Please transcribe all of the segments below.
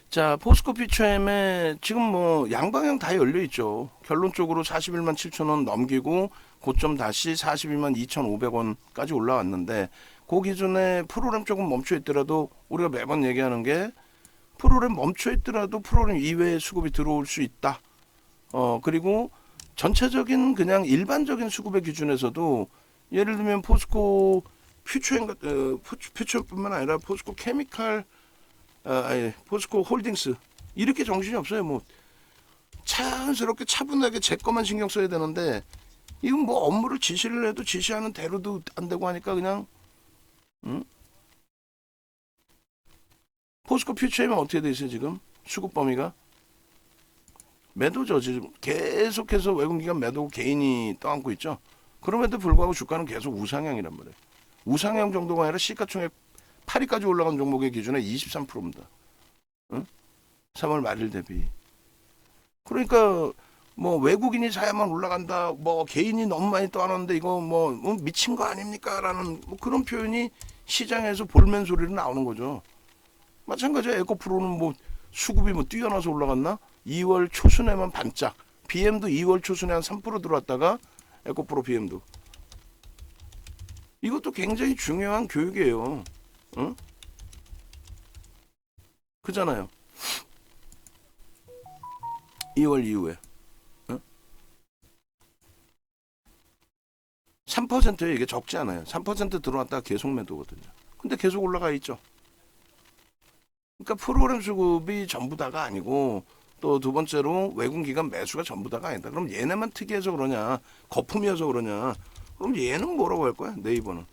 자, 포스코 피처엠에 지금 뭐 양방향 다 열려 있죠. 결론적으로 41만 7천 원 넘기고 고점 다시 42만 2,500원까지 올라왔는데 그 기준에 프로그램 조금 멈춰 있더라도 우리가 매번 얘기하는 게 프로그램 멈춰 있더라도 프로그램 이외의 수급이 들어올 수 있다. 그리고 전체적인 그냥 일반적인 수급의 기준에서도 예를 들면 포스코 퓨처엠 퓨처뿐만 아니라 포스코 케미칼 아니, 포스코 홀딩스 이렇게 정신이 없어요. 뭐 자연스럽게 차분하게 제 것만 신경 써야 되는데 이건 뭐 업무를 지시를 해도 지시하는 대로도 안 되고 하니까 그냥 포스코 퓨처엠은 어떻게 돼 있어요 지금 수급 범위가 매도죠. 지금 계속해서 외국기관 매도 개인이 떠안고 있죠. 그럼에도 불구하고 주가는 계속 우상향이란 말이에요. 우상향 정도가 아니라 시가총액 8위까지 올라간 종목의 기준에 23%입니다. 응? 3월 말일 대비. 그러니까 뭐 외국인이 사야만 올라간다. 뭐 개인이 너무 많이 떠안았는데 이거 뭐 미친 거 아닙니까?라는 뭐 그런 표현이 시장에서 볼멘 소리로 나오는 거죠. 마찬가지로 에코프로는 뭐 수급이 뭐 뛰어나서 올라갔나? 2월 초순에만 반짝. BM도 2월 초순에 한 3% 들어왔다가 에코프로 BM도. 이것도 굉장히 중요한 교육이에요. 응? 그잖아요. 2월 이후에. 응? 3%예요. 이게 적지 않아요. 3% 들어왔다가 계속 매도거든요. 근데 계속 올라가 있죠. 그러니까 프로그램 수급이 전부 다가 아니고 또 두 번째로 외국 기관 매수가 전부 다가 아니다. 그럼 얘네만 특이해서 그러냐? 거품이어서 그러냐? 그럼 얘는 뭐라고 할 거야? 네이버는.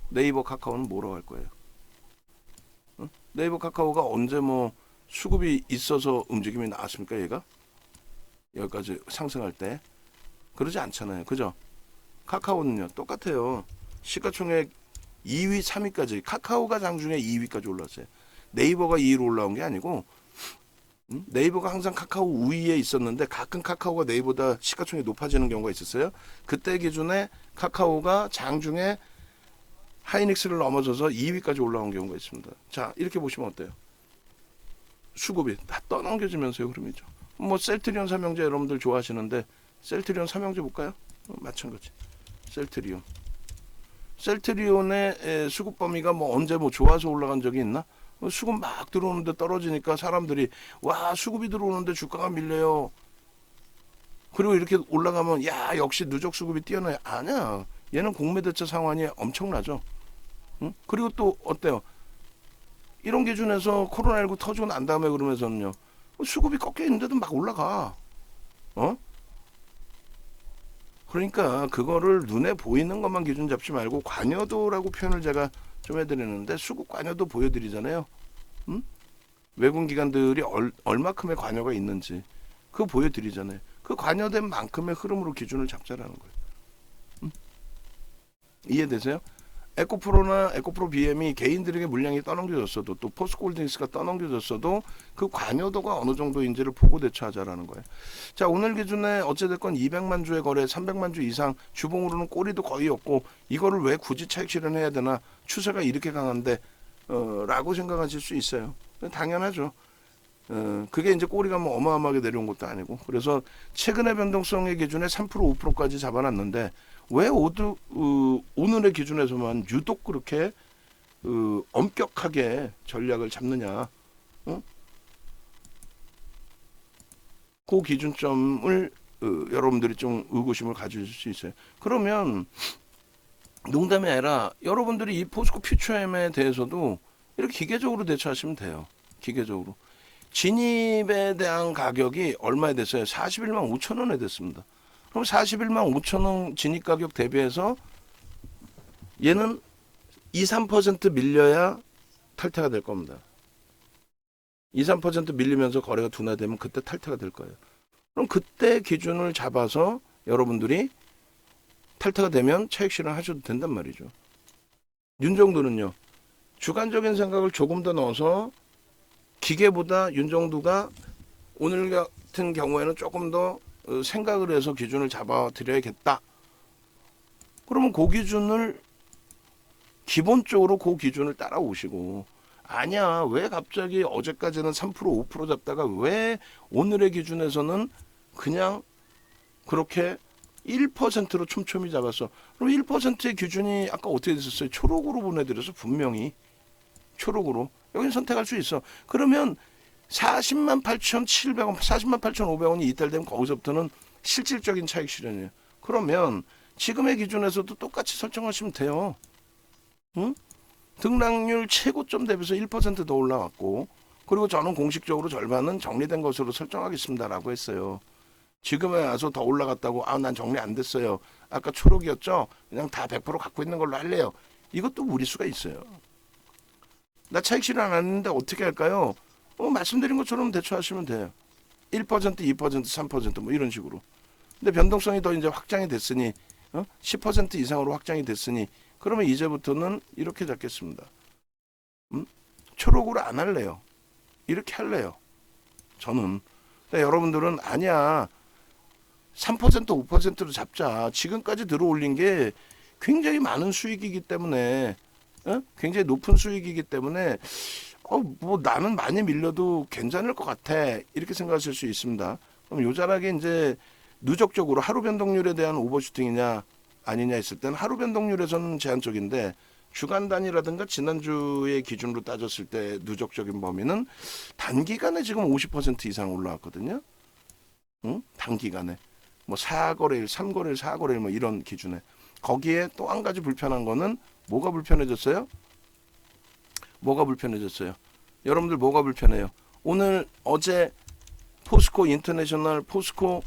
네이버 카카오는 뭐라고 할 거예요? 응? 네이버 카카오가 언제 뭐 수급이 있어서 움직임이 나왔습니까? 얘가 여기까지 상승할 때 그러지 않잖아요. 그죠? 카카오는요 똑같아요. 시가총액 2위, 3위까지 카카오가 장중에 2위까지 올랐어요. 네이버가 2위로 올라온 게 아니고 네이버가 항상 카카오 우위에 있었는데 가끔 카카오가 네이버보다 시가총액이 높아지는 경우가 있었어요. 그때 기준에 카카오가 장중에 하이닉스를 넘어서서 2위까지 올라온 경우가 있습니다. 자, 이렇게 보시면 어때요? 수급이 다 떠넘겨지면서요, 흐름이죠. 뭐 셀트리온 삼형제 여러분들 좋아하시는데 셀트리온 삼형제 볼까요? 마찬가지. 셀트리온. 셀트리온의 수급 범위가 뭐 언제 뭐 좋아서 올라간 적이 있나? 수급 막 들어오는데 떨어지니까 사람들이 와 수급이 들어오는데 주가가 밀려요. 그리고 이렇게 올라가면 야 역시 누적 수급이 뛰어나요. 아니야. 얘는 공매대차 상환이 엄청나죠. 응? 그리고 또 어때요? 이런 기준에서 코로나19 터지고 난 다음에 그러면서는요. 수급이 꺾여 있는데도 막 올라가. 어? 그러니까 그거를 눈에 보이는 것만 기준 잡지 말고 관여도라고 표현을 제가 좀 해드리는데 수급 관여도 보여드리잖아요. 음? 외국 기관들이 얼마큼의 관여가 있는지 그거 보여드리잖아요. 그 관여된 만큼의 흐름으로 기준을 잡자라는 거예요. 이해되세요? 에코프로나 에코프로 BM이 개인들에게 물량이 떠넘겨졌어도 또 포스코홀딩스가 떠넘겨졌어도 그 관여도가 어느 정도인지를 보고 대처하자라는 거예요. 자 오늘 기준에 어찌됐건 200만 주의 거래 300만 주 이상 주봉으로는 꼬리도 거의 없고 이거를 왜 굳이 차익 실현해야 되나 추세가 이렇게 강한데 라고 생각하실 수 있어요. 당연하죠. 그게 이제 꼬리가 뭐 어마어마하게 내려온 것도 아니고 그래서 최근의 변동성의 기준에 3% 5%까지 잡아놨는데 왜 오늘의 기준에서만 유독 그렇게 엄격하게 전략을 잡느냐? 어? 그 기준점을 여러분들이 좀 의구심을 가질 수 있어요. 그러면 농담이 아니라 여러분들이 이 포스코 퓨처엠에 대해서도 이렇게 기계적으로 대처하시면 돼요. 기계적으로. 진입에 대한 가격이 얼마에 됐어요? 41만 5천 원에 됐습니다. 그럼 41만 5천 원 진입 가격 대비해서 얘는 2, 3% 밀려야 탈퇴가 될 겁니다. 2, 3% 밀리면서 거래가 둔화되면 그때 탈퇴가 될 거예요. 그럼 그때 기준을 잡아서 여러분들이 탈퇴가 되면 차익 실현하셔도 된단 말이죠. 윤정도는요. 주관적인 생각을 조금 더 넣어서 기계보다 윤정도가 오늘 같은 경우에는 조금 더 생각을 해서 기준을 잡아 드려야겠다. 그러면 그 기준을 기본적으로 그 기준을 따라오시고 아니야. 왜 갑자기 어제까지는 3% 5% 잡다가 왜 오늘의 기준에서는 그냥 그렇게 1%로 촘촘히 잡았어. 그럼 1%의 기준이 아까 어떻게 됐었어요? 초록으로 보내드려서 분명히 초록으로 여기는 선택할 수 있어. 그러면 40만 8,700원, 40만 8,500원이 이탈되면 거기서부터는 실질적인 차익 실현이에요. 그러면 지금의 기준에서도 똑같이 설정하시면 돼요. 응? 등락률 최고점 대비해서 1%더 올라왔고, 그리고 저는 공식적으로 절반은 정리된 것으로 설정하겠습니다라고 했어요. 지금에 와서 더 올라갔다고 난 정리 안 됐어요. 아까 초록이었죠. 그냥 다 100% 갖고 있는 걸로 할래요. 이것도 무리수가 있어요. 나 차익 실현 안 했는데 어떻게 할까요? 말씀드린 것처럼 대처 하시면 돼요. 1%, 2%, 3%뭐 이런 식으로. 근데 변동성이 더 이제 확장이 됐으니 10% 이상으로 확장이 됐으니 그러면 이제부터는 이렇게 잡겠습니다. 초록으로 안 할래요. 이렇게 할래요. 저는. 근데 여러분들은 아니야. 3% 5%로 잡자. 지금까지 들어올린 게 굉장히 많은 수익이기 때문에 굉장히 높은 수익이기 때문에 뭐 나는 많이 밀려도 괜찮을 것 같아. 이렇게 생각하실 수 있습니다. 그럼 요자락에 이제 누적적으로 하루 변동률에 대한 오버슈팅이냐 아니냐 했을 때는 하루 변동률에서는 제한적인데 주간 단위라든가 지난주의 기준으로 따졌을 때 누적적인 범위는 단기간에 지금 50% 이상 올라왔거든요. 단기간에. 뭐 4거래일, 3거래일, 4거래일 뭐 이런 기준에. 거기에 또 한 가지 불편한 거는 뭐가 불편해졌어요? 뭐가 불편해졌어요? 여러분들 뭐가 불편해요? 오늘 어제 포스코 인터내셔널, 포스코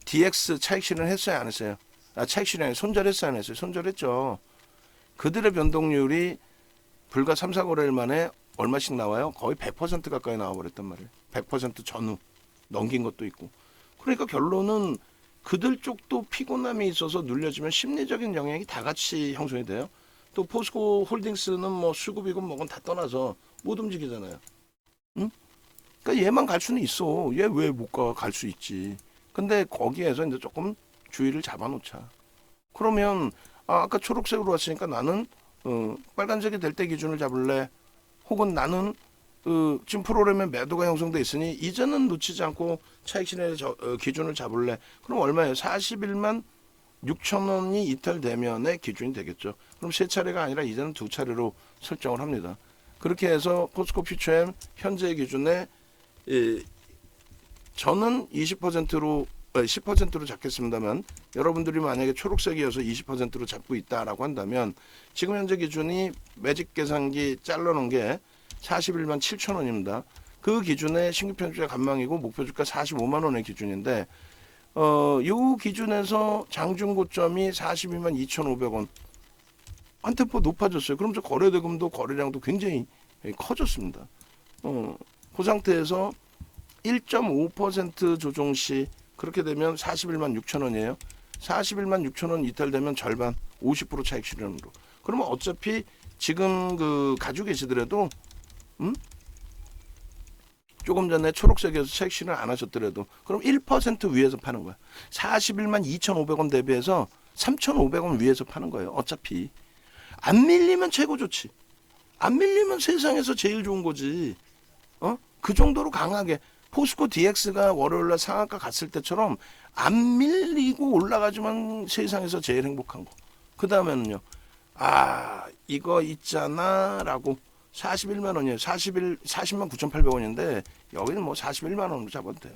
DX 차익 실현 했어요, 안 했어요? 차익 실현이 손절했어요, 안 했어요? 손절했죠. 그들의 변동률이 불과 3, 4거래일 만에 얼마씩 나와요? 거의 100% 가까이 나와버렸단 말이에요. 100% 전후 넘긴 것도 있고. 그러니까 결론은 그들 쪽도 피곤함이 있어서 눌려지면 심리적인 영향이 다 같이 형성이 돼요. 또 포스코 홀딩스는 뭐 수급이건 뭐건 다 떠나서 못 움직이잖아요. 응? 그러니까 얘만 갈 수는 있어. 얘 왜 못 가? 갈 수 있지. 근데 거기에서 이제 조금 주의를 잡아놓자. 그러면 아까 초록색으로 왔으니까 나는 빨간색이 될 때 기준을 잡을래. 혹은 나는 지금 프로그램에 매도가 형성돼 있으니 이제는 놓치지 않고 차익 실현의 기준을 잡을래. 그럼 얼마예요? 41만 6천 원이 이탈되면의 기준이 되겠죠. 그럼 세 차례가 아니라 이제는 두 차례로 설정을 합니다. 그렇게 해서 포스코 퓨처엠 현재 기준에 저는 20%로 10%로 잡겠습니다만 여러분들이 만약에 초록색이어서 20%로 잡고 있다라고 한다면 지금 현재 기준이 매직 계산기 잘라놓은 게 41만 7천 원입니다. 그 기준에 신규 편주가 간망이고 목표 주가 45만 원의 기준인데 요 기준에서 장중 고점이 42만 2,500원 한 템포 높아졌어요. 그럼 저 거래대금도 거래량도 굉장히 커졌습니다. 그 상태에서 1.5% 조정 시 그렇게 되면 41만 6천 원이에요. 41만 6천 원 이탈되면 절반 50% 차익 실현으로. 그러면 어차피 지금 가지고 계시더라도 조금 전에 초록색에서 차익 실현 안 하셨더라도 그럼 1% 위에서 파는 거야. 41만 2,500원 대비해서 3,500원 위에서 파는 거예요. 어차피 안 밀리면 최고 좋지. 안 밀리면 세상에서 제일 좋은 거지. 그 정도로 강하게 포스코 DX가 월요일날 상한가 갔을 때처럼 안 밀리고 올라가지만 세상에서 제일 행복한 거. 그 다음에는요. 이거 있잖아 라고 41만 원이에요. 40만 9,800원인데 여기는 뭐 41만 원으로 잡아도 돼요.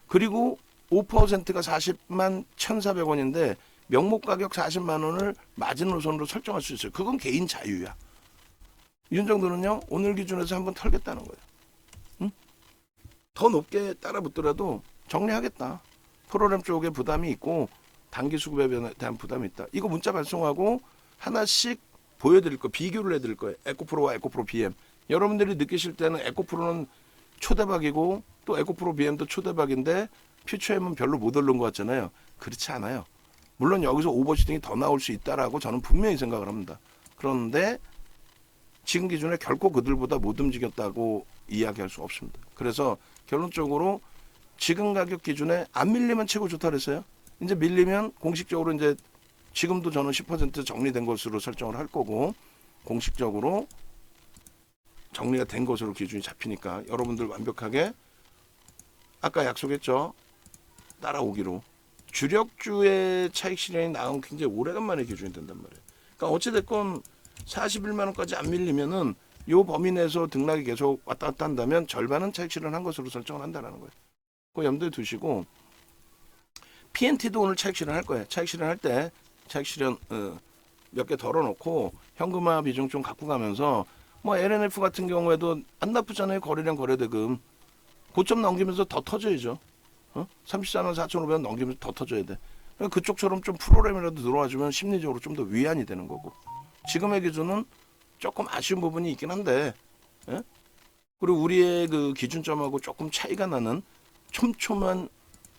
그리고 5%가 40만 1,400원인데 명목 가격 40만 원을 마지노선으로 설정할 수 있어요. 그건 개인 자유야. 이 정도는요. 오늘 기준에서 한번 털겠다는 거예요. 더 높게 따라 붙더라도 정리하겠다. 프로그램 쪽에 부담이 있고 단기 수급에 대한 부담이 있다. 이거 문자 발송하고 하나씩 보여드릴 거, 비교를 해드릴 거예요. 에코프로와 에코프로 BM. 여러분들이 느끼실 때는 에코프로는 초대박이고 또 에코프로 BM도 초대박인데 퓨처엠은 별로 못 오른 것 같잖아요. 그렇지 않아요. 물론 여기서 오버슈팅이 더 나올 수 있다라고 저는 분명히 생각을 합니다. 그런데 지금 기준에 결코 그들보다 못 움직였다고 이야기할 수 없습니다. 그래서 결론적으로 지금 가격 기준에 안 밀리면 최고 좋다 그랬어요. 이제 밀리면 공식적으로 이제 지금도 저는 10% 정리된 것으로 설정을 할 거고 공식적으로 정리가 된 것으로 기준이 잡히니까 여러분들 완벽하게 아까 약속했죠. 따라오기로. 주력주의 차익 실현이 나온 굉장히 오래간만에 기준이 된단 말이에요. 그러니까 어찌됐건 41만 원까지 안 밀리면은 요 범위 내에서 등락이 계속 왔다 갔다 한다면 절반은 차익 실현한 것으로 설정을 한다는 거예요. 그거 염두에 두시고 PNT도 오늘 차익 실현할 거예요. 차익 실현할 때 차익 실현 몇 개 덜어놓고 현금화 비중 좀 갖고 가면서 뭐 LNF 같은 경우에도 안 나쁘잖아요. 거래량 거래대금 고점 넘기면서 더 터져야죠. 34만 4,500원 넘기면서 더 터져야 돼. 그쪽처럼 좀 프로그램이라도 들어와주면 심리적으로 좀 더 위안이 되는 거고. 지금의 기준은 조금 아쉬운 부분이 있긴 한데, 예? 그리고 우리의 그 기준점하고 조금 차이가 나는 촘촘한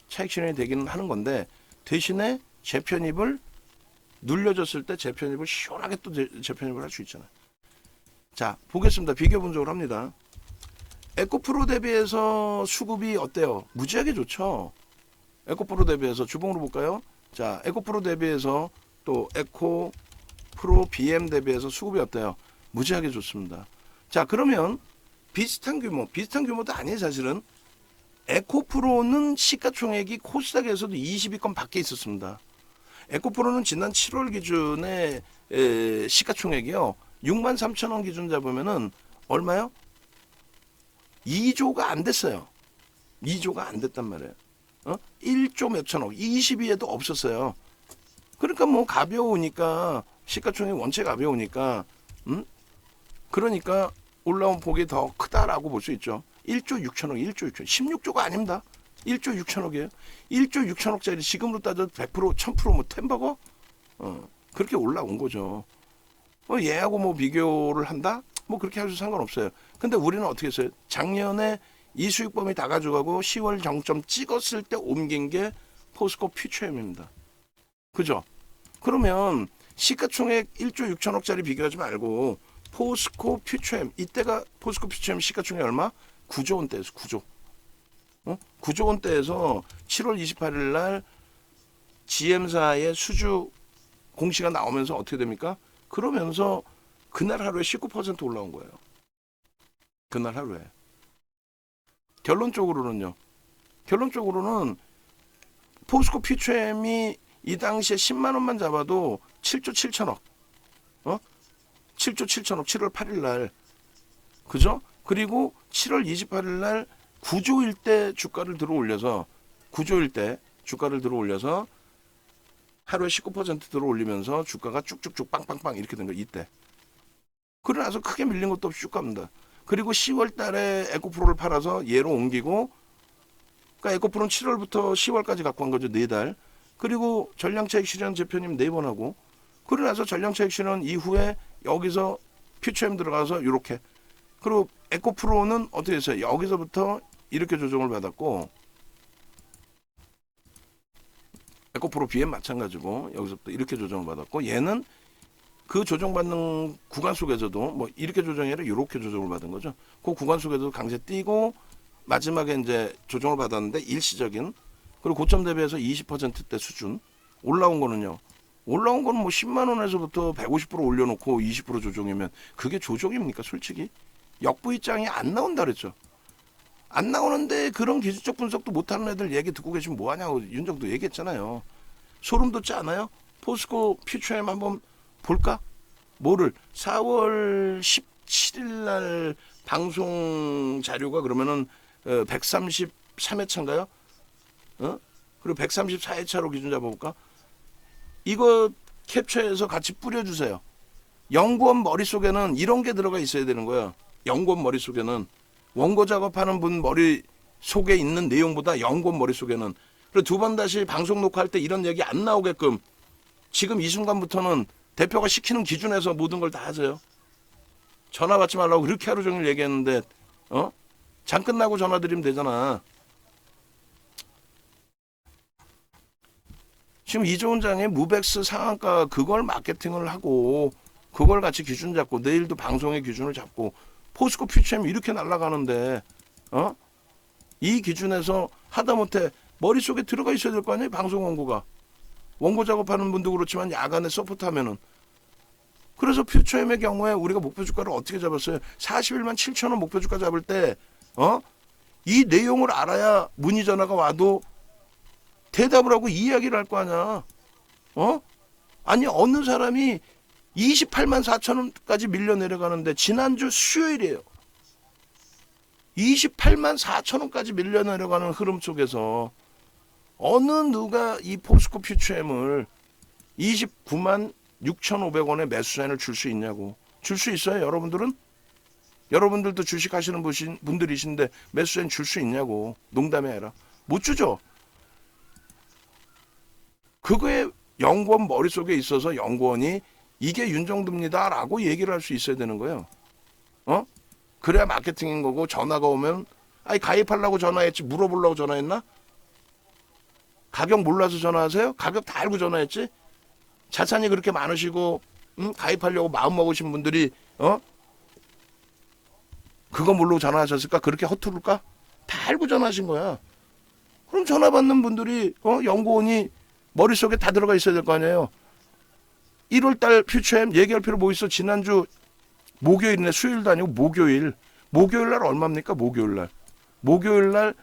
차익 실현이 되기는 하는 건데, 대신에 재편입을 눌려졌을 때 재편입을 시원하게 또 재편입을 할 수 있잖아요. 자, 보겠습니다. 비교 분석을 합니다. 에코프로 대비해서 수급이 어때요? 무지하게 좋죠. 에코프로 대비해서 주봉으로 볼까요? 자, 에코프로 대비해서 또 에코프로 BM 대비해서 수급이 어때요? 무지하게 좋습니다. 자, 그러면 비슷한 규모도 아니에요. 사실은 에코프로는 시가총액이 코스닥에서도 20위권 밖에 있었습니다. 에코프로는 지난 7월 기준에 시가총액이요 63,000원 기준 잡으면은 얼마요? 2조가 안 됐어요. 2조가 안 됐단 말이에요. 1조 몇천억, 20위에도 없었어요. 그러니까 뭐 가벼우니까 시가총액 원체 가벼우니까 그러니까 올라온 폭이 더 크다라고 볼 수 있죠. 1조 6천억, 1조 6천억, 16조가 아닙니다. 1조 6천억이에요. 1조 6천억짜리 지금으로 따져도 100%, 1000% 뭐 템버거? 그렇게 올라온 거죠. 얘하고 뭐 비교를 한다? 뭐 그렇게 해도 상관없어요. 근데 우리는 어떻게 했어요? 작년에 이 수익범위 다 가져가고 10월 정점 찍었을 때 옮긴 게 포스코 퓨처엠입니다. 그죠? 그러면 시가총액 1조 6천억짜리 비교하지 말고 포스코 퓨처엠, 이때가 포스코 퓨처엠 시가총액 얼마? 9조 원대에서 9조. 9조 원대에서 7월 28일 날 GM사의 수주 공시가 나오면서 어떻게 됩니까? 그러면서 그날 하루에 19% 올라온 거예요. 그날 하루에. 결론적으로는 포스코 퓨처엠이 이 당시에 10만 원만 잡아도 7조 7천억. 7조 7천억 7월 8일 날. 그죠? 그리고 7월 28일 날 9조일 때 주가를 들어 올려서 하루에 19% 들어 올리면서 주가가 쭉쭉쭉 빵빵빵 이렇게 된 거예요. 이때. 그러고 나서 크게 밀린 것도 없이 쭉 갑니다. 그리고 10월 달에 에코프로를 팔아서 얘로 옮기고, 그러니까 에코프로는 7월부터 10월까지 갖고 간 거죠. 4달. 그리고 전량차익 실현 재편임 4번 하고, 그러고 나서 전량차익 실현 이후에 여기서 퓨처엠 들어가서 이렇게. 그리고 에코프로는 어떻게 했어요? 여기서부터 이렇게 조정을 받았고, 에코프로 BM 마찬가지고 여기서부터 이렇게 조정을 받았고, 얘는 그 조정받는 구간 속에서도 뭐 이렇게 조정이 아니라 이렇게 조정을 받은 거죠. 그 구간 속에서도 강세 뛰고 마지막에 이제 조정을 받았는데 일시적인, 그리고 고점 대비해서 20%대 수준. 올라온 거는 뭐 10만 원에서부터 150% 올려놓고 20% 조정이면 그게 조정입니까? 솔직히 역부입장이 안 나온다 그랬죠. 안 나오는데 그런 기술적 분석도 못하는 애들 얘기 듣고 계시면 뭐하냐고 윤정도 얘기했잖아요. 소름 돋지 않아요? 포스코 퓨처엠 한번 볼까? 뭐를 4월 17일 날 방송 자료가 그러면은 133회차인가요? 그리고 134회차로 기준 잡아볼까? 이거 캡처해서 같이 뿌려주세요. 연구원 머릿속에는 이런 게 들어가 있어야 되는 거야. 연구원 머릿속에는 원고 작업하는 분 머릿속에 있는 내용보다 연구원 머릿속에는. 그리고 두 번 다시 방송 녹화할 때 이런 얘기 안 나오게끔 지금 이 순간부터는 대표가 시키는 기준에서 모든 걸 다 하세요. 전화 받지 말라고 그렇게 하루 종일 얘기했는데 장 끝나고 전화 드리면 되잖아. 지금 이조은 장의 무백스 상한가 그걸 마케팅을 하고 그걸 같이 기준 잡고 내일도 방송의 기준을 잡고 포스코 퓨처엠 이렇게 날아가는데 이 기준에서 하다못해 머릿속에 들어가 있어야 될 거 아니에요. 방송 원고가. 원고 작업하는 분도 그렇지만 야간에 서포트하면은 그래서 퓨처엠의 경우에 우리가 목표 주가를 어떻게 잡았어요? 41만 7천 원 목표 주가 잡을 때 이 내용을 알아야 문의 전화가 와도 대답을 하고 이야기를 할 거 아니야. 아니 어느 사람이 28만 4천 원까지 밀려 내려가는데 지난주 수요일이에요. 28만 4천 원까지 밀려 내려가는 흐름 속에서 어느 누가 이 포스코 퓨처엠을 29만 6,500원에 매수 사인을 줄 수 있냐고. 줄 수 있어요, 여러분들은? 여러분들도 주식 하시는 분들이신데 매수 사인 줄 수 있냐고. 농담이 아니라. 못 주죠. 그거에 연구원 머릿속에 있어서 연구원이 이게 윤정두입니다 라고 얘기를 할 수 있어야 되는 거예요. 그래야 마케팅인 거고, 전화가 오면 아니 가입하려고 전화했지 물어보려고 전화했나? 가격 몰라서 전화하세요? 가격 다 알고 전화했지? 자산이 그렇게 많으시고 가입하려고 마음먹으신 분들이 그거 모르고 전화하셨을까? 그렇게 허투루일까? 다 알고 전화하신 거야. 그럼 전화 받는 분들이 연구원이 머릿속에 다 들어가 있어야 될 거 아니에요. 1월달 퓨처엠 얘기할 필요 뭐 있어? 지난주 목요일이네. 수요일도 아니고 목요일. 목요일날 얼마입니까? 목요일날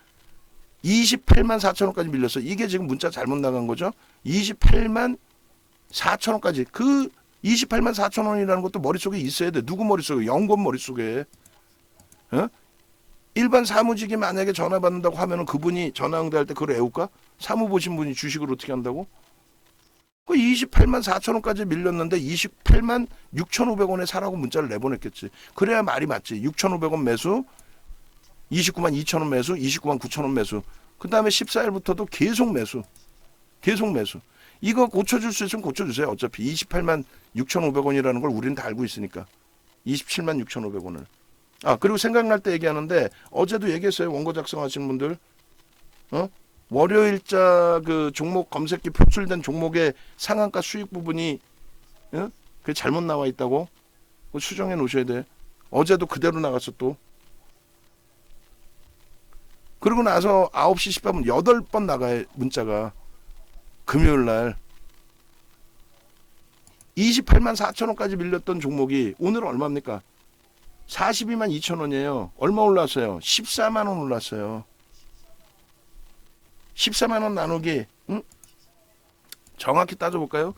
28만 4천 원까지 밀렸어. 이게 지금 문자 잘못 나간 거죠. 28만 4천 원까지. 그 28만 4천 원이라는 것도 머릿속에 있어야 돼. 누구 머릿속에? 연구원 머릿속에. 일반 사무직이 만약에 전화 받는다고 하면은 그분이 전화 응대할 때 그걸 외울까? 사무 보신 분이 주식을 어떻게 한다고? 그 28만 4천 원까지 밀렸는데 28만 6,500원에 사라고 문자를 내보냈겠지. 그래야 말이 맞지. 6,500원 매수, 29만 2천 원 매수, 29만 9천 원 매수. 그 다음에 14일부터도 계속 매수. 이거 고쳐줄 수 있으면 고쳐주세요. 어차피 28만 6,500원이라는 걸 우리는 다 알고 있으니까. 27만 6,500원을. 그리고 생각날 때 얘기하는데 어제도 얘기했어요. 원고 작성하시는 분들. 월요일자 그 종목 검색기 표출된 종목의 상한가 수익 부분이 그게 잘못 나와 있다고 수정해 놓으셔야 돼. 어제도 그대로 나갔어 또. 그리고 나서 9시 10분 8번 나가요 문자가. 금요일날 28만 4천 원까지 밀렸던 종목이 오늘 얼마입니까? 42만 2천 원이에요. 얼마 올랐어요? 14만 원 올랐어요. 14만 원 나누기 정확히 따져볼까요?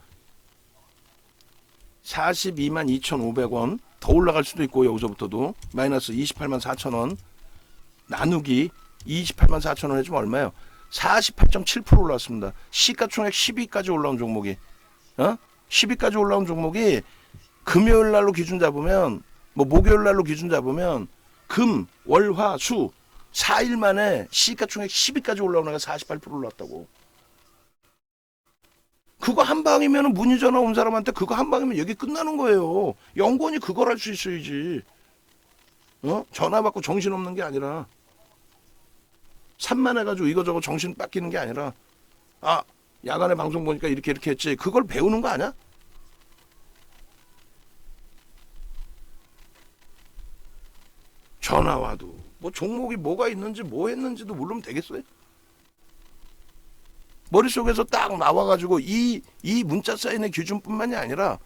42만 2,500원 더 올라갈 수도 있고 여기서부터도 마이너스 28만 4천 원 나누기 28만 4천 원 해주면 얼마예요? 48.7% 올랐습니다. 시가총액 10위까지 올라온 종목이 10위까지 올라온 종목이 금요일 날로 기준 잡으면 목요일 날로 기준 잡으면 금, 월, 화, 수 4일 만에 시가총액 10위까지 올라오는 게 48% 올랐다고. 그거 한 방이면 문의 전화 온 사람한테 그거 한 방이면 얘기 끝나는 거예요. 연구원이 그걸 할 수 있어야지. 전화 받고 정신없는 게 아니라 산만해가지고 이거저거 정신 뺏기는 게 아니라 야간에 방송 보니까 이렇게 했지. 그걸 배우는 거 아니야? 전화 와도 종목이 뭐가 있는지 뭐 했는지도 모르면 되겠어요? 머릿속에서 딱 나와가지고 이 문자 사인의 기준뿐만이 아니라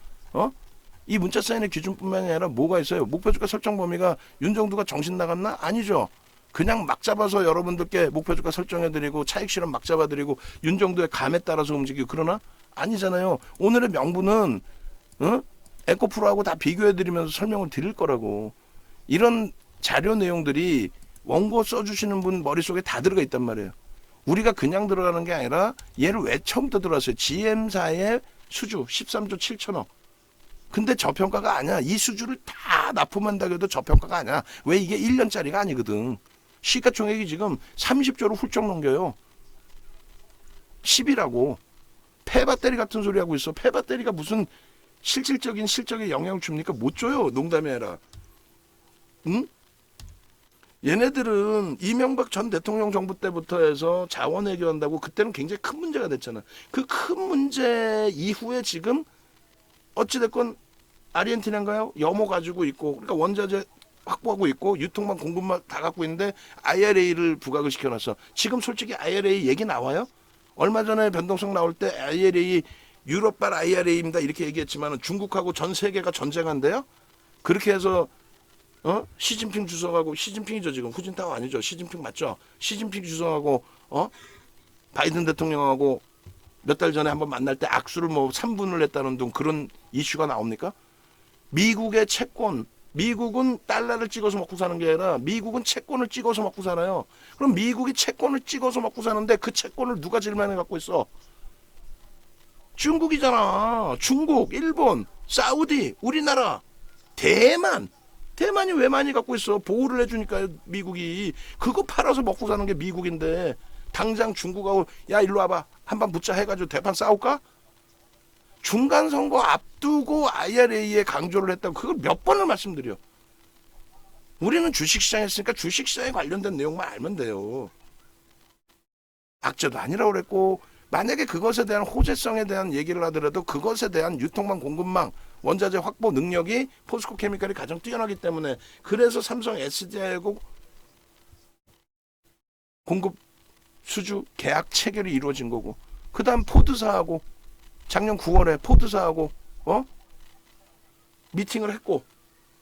이 문자 사인의 기준뿐만이 아니라 뭐가 있어요? 목표주가 설정 범위가 윤정두가 정신 나갔나? 아니죠. 그냥 막 잡아서 여러분들께 목표주가 설정해드리고 차익 실현 막 잡아드리고 윤정두의 감에 따라서 움직이고 그러나? 아니잖아요. 오늘의 명분은 에코프로하고 다 비교해드리면서 설명을 드릴 거라고. 이런 자료 내용들이 원고 써주시는 분 머릿속에 다 들어가 있단 말이에요. 우리가 그냥 들어가는 게 아니라 얘를 왜 처음부터 들어왔어요? GM사의 수주 13조 7천억. 근데 저평가가 아니야. 이 수주를 다 납품한다고 해도 저평가가 아니야. 왜? 이게 1년짜리가 아니거든. 시가총액이 지금 30조로 훌쩍 넘겨요. 10이라고. 폐배터리 같은 소리 하고 있어. 폐배터리가 무슨 실질적인 실적에 영향을 줍니까? 못 줘요. 농담이 아니라. 응? 얘네들은 이명박 전 대통령 정부 때부터 해서 자원 외교한다고 그때는 굉장히 큰 문제가 됐잖아. 그 큰 문제 이후에 지금 어찌됐건 아르헨티나인가요? 염호 가지고 있고 그러니까 원자재 확보하고 있고 유통망 공급망 다 갖고 있는데 IRA를 부각을 시켜놨어. 지금 솔직히 IRA 얘기 나와요? 얼마 전에 변동성 나올 때 IRA 유럽발 IRA입니다 이렇게 얘기했지만 중국하고 전 세계가 전쟁한대요. 그렇게 해서 시진핑 주석하고 시진핑이죠 지금 후진타오 아니죠 시진핑 맞죠? 시진핑 주석하고 바이든 대통령하고 몇 달 전에 한번 만날 때 악수를 뭐 3분을 했다는 등 그런 이슈가 나옵니까? 미국의 채권, 미국은 달러를 찍어서 먹고 사는 게 아니라 미국은 채권을 찍어서 먹고 살아요. 그럼 미국이 채권을 찍어서 먹고 사는데 그 채권을 누가 제일 많이 갖고 있어? 중국이잖아. 중국, 일본, 사우디, 우리나라, 대만. 대만이 왜 많이 갖고 있어? 보호를 해주니까요, 미국이. 그거 팔아서 먹고 사는 게 미국인데, 당장 중국하고, 야, 일로 와봐. 한판 붙자 해가지고 대판 싸울까? 중간 선거 앞두고 IRA에 강조를 했다고 그걸 몇 번을 말씀드려. 우리는 주식시장에 있으니까 주식시장에 관련된 내용만 알면 돼요. 악재도 아니라고 그랬고, 만약에 그것에 대한 호재성에 대한 얘기를 하더라도 그것에 대한 유통망 공급망 원자재 확보 능력이 포스코 케미칼이 가장 뛰어나기 때문에 그래서 삼성 SDI하고 공급 수주 계약 체결이 이루어진 거고 그 다음 포드사하고 작년 9월에 포드사하고 미팅을 했고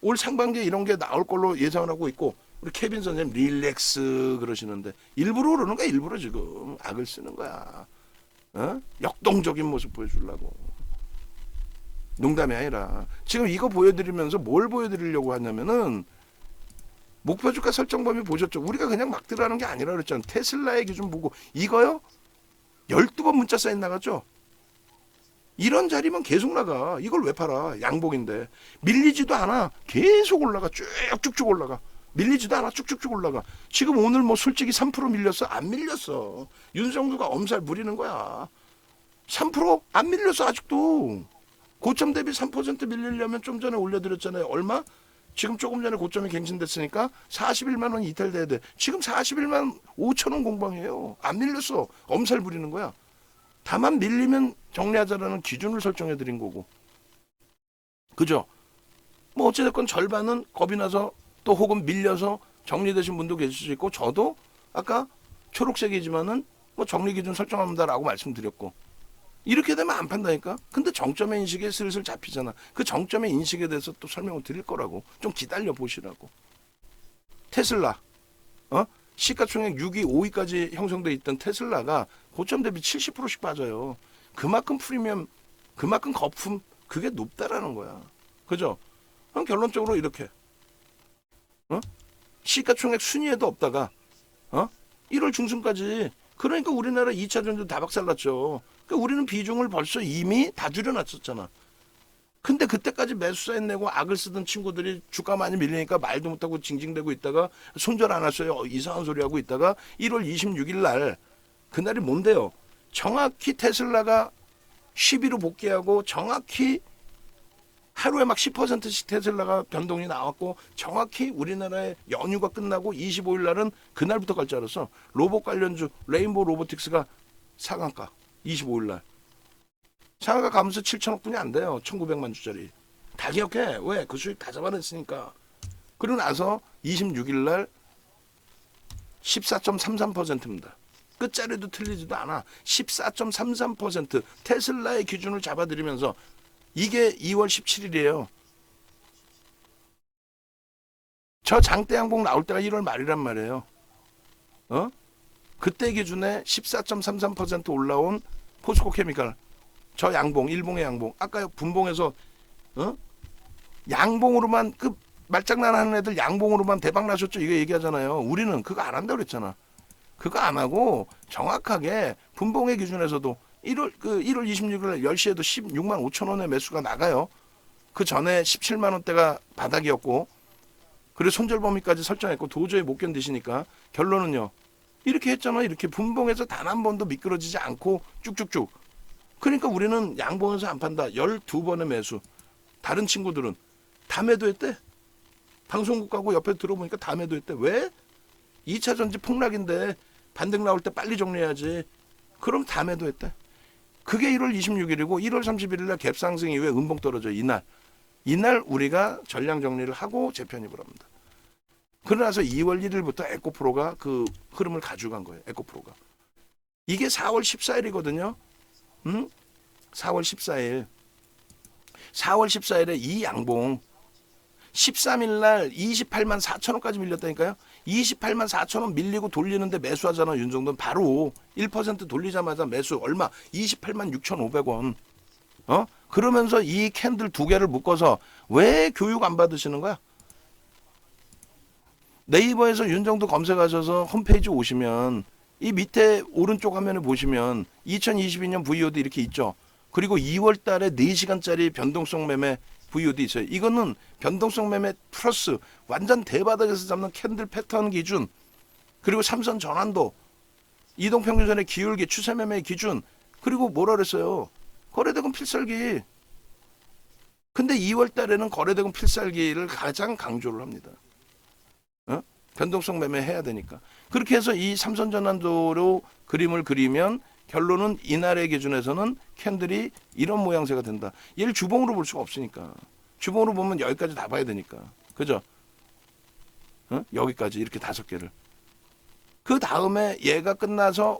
올 상반기에 이런 게 나올 걸로 예상을 하고 있고 우리 케빈 선생님 릴렉스 그러시는데 일부러 그러는 거야. 일부러 지금 악을 쓰는 거야. 역동적인 모습 보여주려고. 농담이 아니라 지금 이거 보여드리면서 뭘 보여드리려고 하냐면은 목표 주가 설정 범위 보셨죠? 우리가 그냥 막 들어가는 게 아니라 그랬잖아요. 테슬라의 기준 보고 이거요? 12번 문자 사인 나갔죠? 이런 자리면 계속 나가. 이걸 왜 팔아? 양봉인데. 밀리지도 않아. 계속 올라가. 쭉쭉쭉 올라가. 밀리지도 않아. 쭉쭉쭉 올라가. 지금 오늘 뭐 솔직히 3% 밀렸어? 안 밀렸어. 윤석열가 엄살 부리는 거야. 3% 안 밀렸어 아직도. 고점 대비 3% 밀리려면 좀 전에 올려드렸잖아요. 얼마? 지금 조금 전에 고점이 갱신됐으니까 41만 원 이탈돼야 돼. 지금 41만 5천 원 공방이에요. 안 밀렸어. 엄살 부리는 거야. 다만 밀리면 정리하자라는 기준을 설정해 드린 거고. 그죠? 뭐 어찌됐건 절반은 겁이 나서 또 혹은 밀려서 정리되신 분도 계실 수 있고 저도 아까 초록색이지만은 뭐 정리 기준 설정합니다라고 말씀드렸고 이렇게 되면 안 판다니까. 근데 정점의 인식에 슬슬 잡히잖아. 그 정점의 인식에 대해서 또 설명을 드릴 거라고. 좀 기다려 보시라고. 테슬라 시가총액 6위, 5위까지 형성돼 있던 테슬라가 고점 대비 70%씩 빠져요. 그만큼 프리미엄, 그만큼 거품 그게 높다라는 거야. 그죠? 그럼 결론적으로 이렇게 시가총액 순위에도 없다가 1월 중순까지 그러니까 우리나라 2차 전지 다 박살났죠. 그러니까 우리는 비중을 벌써 이미 다 줄여놨었잖아. 근데 그때까지 매수사인 내고 악을 쓰던 친구들이 주가 많이 밀리니까 말도 못하고 징징대고 있다가 손절 안 했어요. 이상한 소리 하고 있다가 1월 26일 날 그날이 뭔데요? 정확히 테슬라가 10위로 복귀하고 정확히 하루에 막 10%씩 테슬라가 변동이 나왔고 정확히 우리나라의 연휴가 끝나고 25일 날은 그날부터 갈 줄 알았어. 로봇 관련주 레인보우 로보틱스가 상한가 25일 날. 상한가 가면서 7천억 분이 안 돼요. 1900만 주짜리. 다 기억해. 왜? 그 수익 다 잡아냈으니까. 그러고 나서 26일 날 14.33%입니다. 끝자리도 틀리지도 않아. 14.33% 테슬라의 기준을 잡아드리면서 이게 2월 17일이에요. 저 장대 양봉 나올 때가 1월 말이란 말이에요. 그때 기준에 14.33% 올라온 포스코 케미칼. 저 양봉, 일봉의 양봉. 아까 분봉에서 양봉으로만 그 말장난하는 애들 양봉으로만 대박 나셨죠? 이거 얘기하잖아요. 우리는 그거 안 한다고 그랬잖아. 그거 안 하고 정확하게 분봉의 기준에서도 1월 26일 10시에도 16만 5천 원의 매수가 나가요. 그 전에 17만 원대가 바닥이었고 그리고 손절 범위까지 설정했고 도저히 못 견디시니까 결론은요. 이렇게 했잖아. 이렇게 분봉에서 단 한 번도 미끄러지지 않고 쭉쭉쭉. 그러니까 우리는 양봉에서 안 판다. 12번의 매수. 다른 친구들은 다 매도했대. 방송국 가고 옆에 들어보니까 다 매도했대. 왜? 2차 전지 폭락인데 반등 나올 때 빨리 정리해야지. 그럼 다 매도했대. 그게 1월 26일이고 1월 31일 날 갭상승 이후에 음봉 떨어져. 이날 우리가 전량 정리를 하고 재편입을 합니다. 그러나서 2월 1일부터 에코프로가 그 흐름을 가져간 거예요. 에코프로가. 이게 4월 14일이거든요. 4월 14일. 4월 14일에 이 양봉 13일 날 28만 4천 원까지 밀렸다니까요. 28만 4천 원 밀리고 돌리는데 매수하잖아. 윤정도는 바로 1% 돌리자마자 매수 얼마? 28만 6,500원. 그러면서 이 캔들 두 개를 묶어서 왜 교육 안 받으시는 거야? 네이버에서 윤정도 검색하셔서 홈페이지 오시면 이 밑에 오른쪽 화면에 보시면 2022년 VOD 이렇게 있죠. 그리고 2월 달에 4시간짜리 변동성 매매 VOD 있어요. 이거는 변동성 매매 플러스 완전 대바닥에서 잡는 캔들 패턴 기준, 그리고 삼선 전환도, 이동평균선의 기울기, 추세 매매의 기준, 그리고 뭐라 그랬어요? 거래대금 필살기. 근데 2월 달에는 거래대금 필살기를 가장 강조를 합니다. 변동성 매매 해야 되니까. 그렇게 해서 이 삼선 전환도로 그림을 그리면 결론은 이날의 기준에서는 캔들이 이런 모양새가 된다. 얘를 주봉으로 볼 수가 없으니까. 주봉으로 보면 여기까지 다 봐야 되니까. 그죠? 여기까지 이렇게 5개를. 그 다음에 얘가 끝나서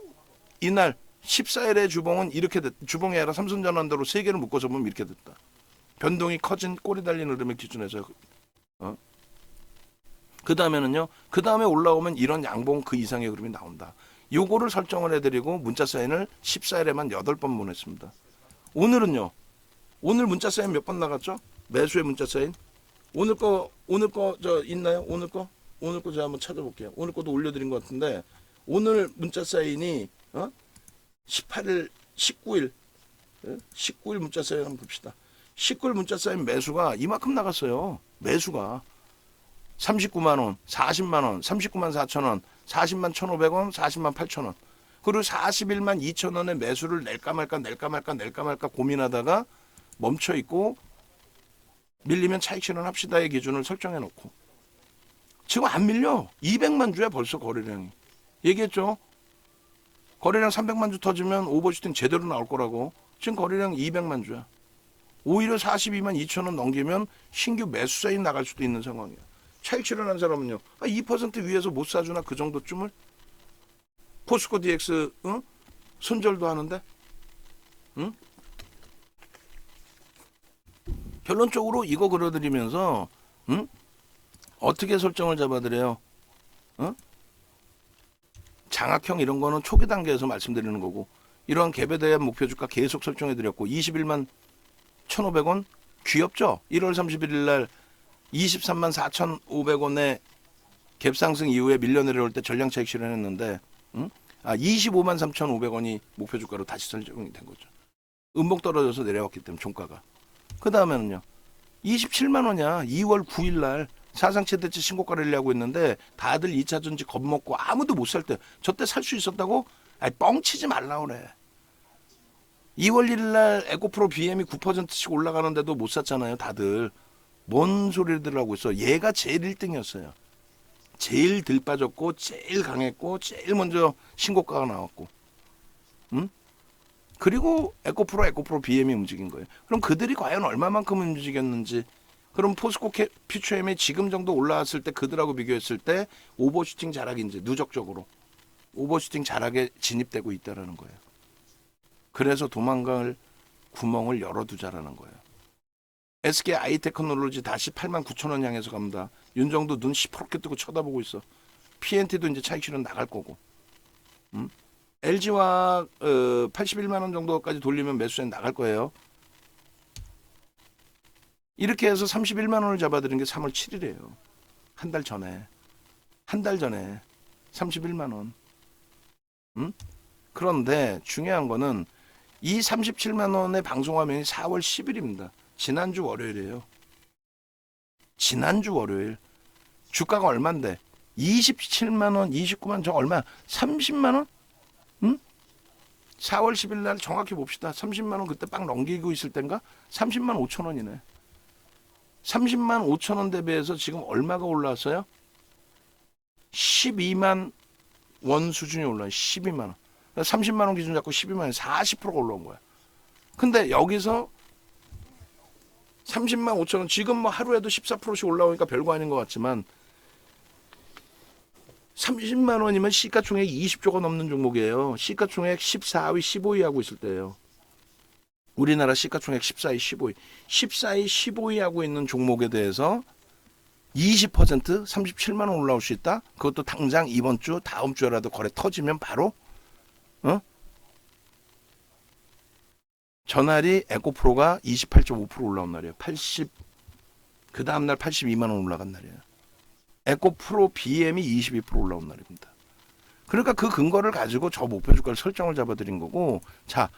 이날 14일의 주봉은 이렇게 됐다. 주봉이 아니라 삼선 전환도로 3개를 묶어서 보면 이렇게 됐다. 변동이 커진 꼬리 달린 흐름을 기준해서. 그 다음에는요. 그 다음에 올라오면 이런 양봉 그 이상의 흐름이 나온다. 요거를 설정을 해드리고 문자 사인을 14일에만 8번 보냈습니다. 오늘은요. 오늘 문자 사인 몇 번 나갔죠? 매수의 문자 사인. 오늘 거 저 있나요? 오늘 거 제가 한번 찾아볼게요. 오늘 거도 올려드린 것 같은데 오늘 문자 사인이 18일, 19일, 19일 문자 사인 한번 봅시다. 19일 문자 사인 매수가 이만큼 나갔어요. 매수가 39만 원, 40만 원, 39만 4천 원, 40만 1,500원, 40만 8천 원. 그리고 41만 2천 원의 매수를 낼까 말까 고민하다가 멈춰 있고 밀리면 차익 실현합시다의 기준을 설정해 놓고 지금 안 밀려. 200만 주야 벌써 거래량이. 얘기했죠. 거래량 300만 주 터지면 오버슈팅 제대로 나올 거라고. 지금 거래량 200만 주야. 오히려 42만 2천 원 넘기면 신규 매수 사인 나갈 수도 있는 상황이야. 차익 실현한 사람은요. 2% 위에서 못 사주나 그 정도쯤을? 포스코 DX 손절도 하는데? 결론적으로 이거 그려드리면서 어떻게 설정을 잡아드려요? 장악형 이런 거는 초기 단계에서 말씀드리는 거고 이러한 갭에 대한 목표 주가 계속 설정해드렸고 21만 1,500원 귀엽죠? 1월 31일 날 23만 4,500원의 갭 상승 이후에 밀려 내려올 때 전량 차익 실현했는데 25만 3,500원이 목표 주가로 다시 설정이 된 거죠. 음봉 떨어져서 내려왔기 때문에 종가가. 그 다음에는요. 27만 원이야. 2월 9일 날 사상 최대치 신고가 랠리하고 있는데 다들 2차 전지 겁먹고 아무도 못 살 때 저 때 살 수 있었다고? 뻥치지 말라 그래. 2월 1일 날 에코프로 BM이 9%씩 올라가는데도 못 샀잖아요. 다들. 뭔 소리들 하고 있어. 얘가 제일 1등이었어요. 제일 들 빠졌고 제일 강했고 제일 먼저 신고가가 나왔고. 그리고 에코프로 BM이 움직인 거예요. 그럼 그들이 과연 얼마만큼 움직였는지. 그럼 포스코 퓨처엠이 지금 정도 올라왔을 때 그들하고 비교했을 때 오버슈팅 자락인지 누적적으로 오버슈팅 자락에 진입되고 있다는 거예요. 그래서 도망갈 구멍을 열어두자라는 거예요. SK 아이테크놀로지 다시 8만 9천 원 향해서 갑니다. 윤정도 눈 시퍼렇게 뜨고 쳐다보고 있어. PNT도 이제 차익 실현 나갈 거고. LG화학 81만 원 정도까지 돌리면 매수세 나갈 거예요. 이렇게 해서 31만 원을 잡아드린 게 3월 7일이에요. 한 달 전에 31만 원. 그런데 중요한 거는 이 37만 원의 방송 화면이 4월 10일입니다. 지난주 월요일이에요. 지난주 월요일. 주가가 얼만데? 27만 원, 29만 원, 저 얼마? 30만 원? 4월 10일 날 정확히 봅시다. 30만 원 그때 빵 넘기고 있을 땐가? 30만 5천 원이네. 30만 5천 원 대비해서 지금 얼마가 올라왔어요? 12만 원 수준이 올라요. 12만 원. 30만 원 기준 잡고 12만 원, 40%가 올라온 거야. 근데 여기서 30만 5천 원, 지금 뭐 하루에도 14%씩 올라오니까 별거 아닌 것 같지만 30만 원이면 시가총액 20조가 넘는 종목이에요. 시가총액 14위, 15위 하고 있을 때예요. 우리나라 시가총액 14위, 15위. 14위, 15위 하고 있는 종목에 대해서 20% 37만 원 올라올 수 있다. 그것도 당장 이번 주, 다음 주라도 거래 터지면 바로 전날이 에코프로가 28.5% 올라온 날이에요. 80. 그 다음 날 82만 원 올라간 날이에요. 에코프로 BM이 22% 올라온 날입니다. 그러니까 그 근거를 가지고 저 목표 주가를 설정을 잡아드린 거고, 자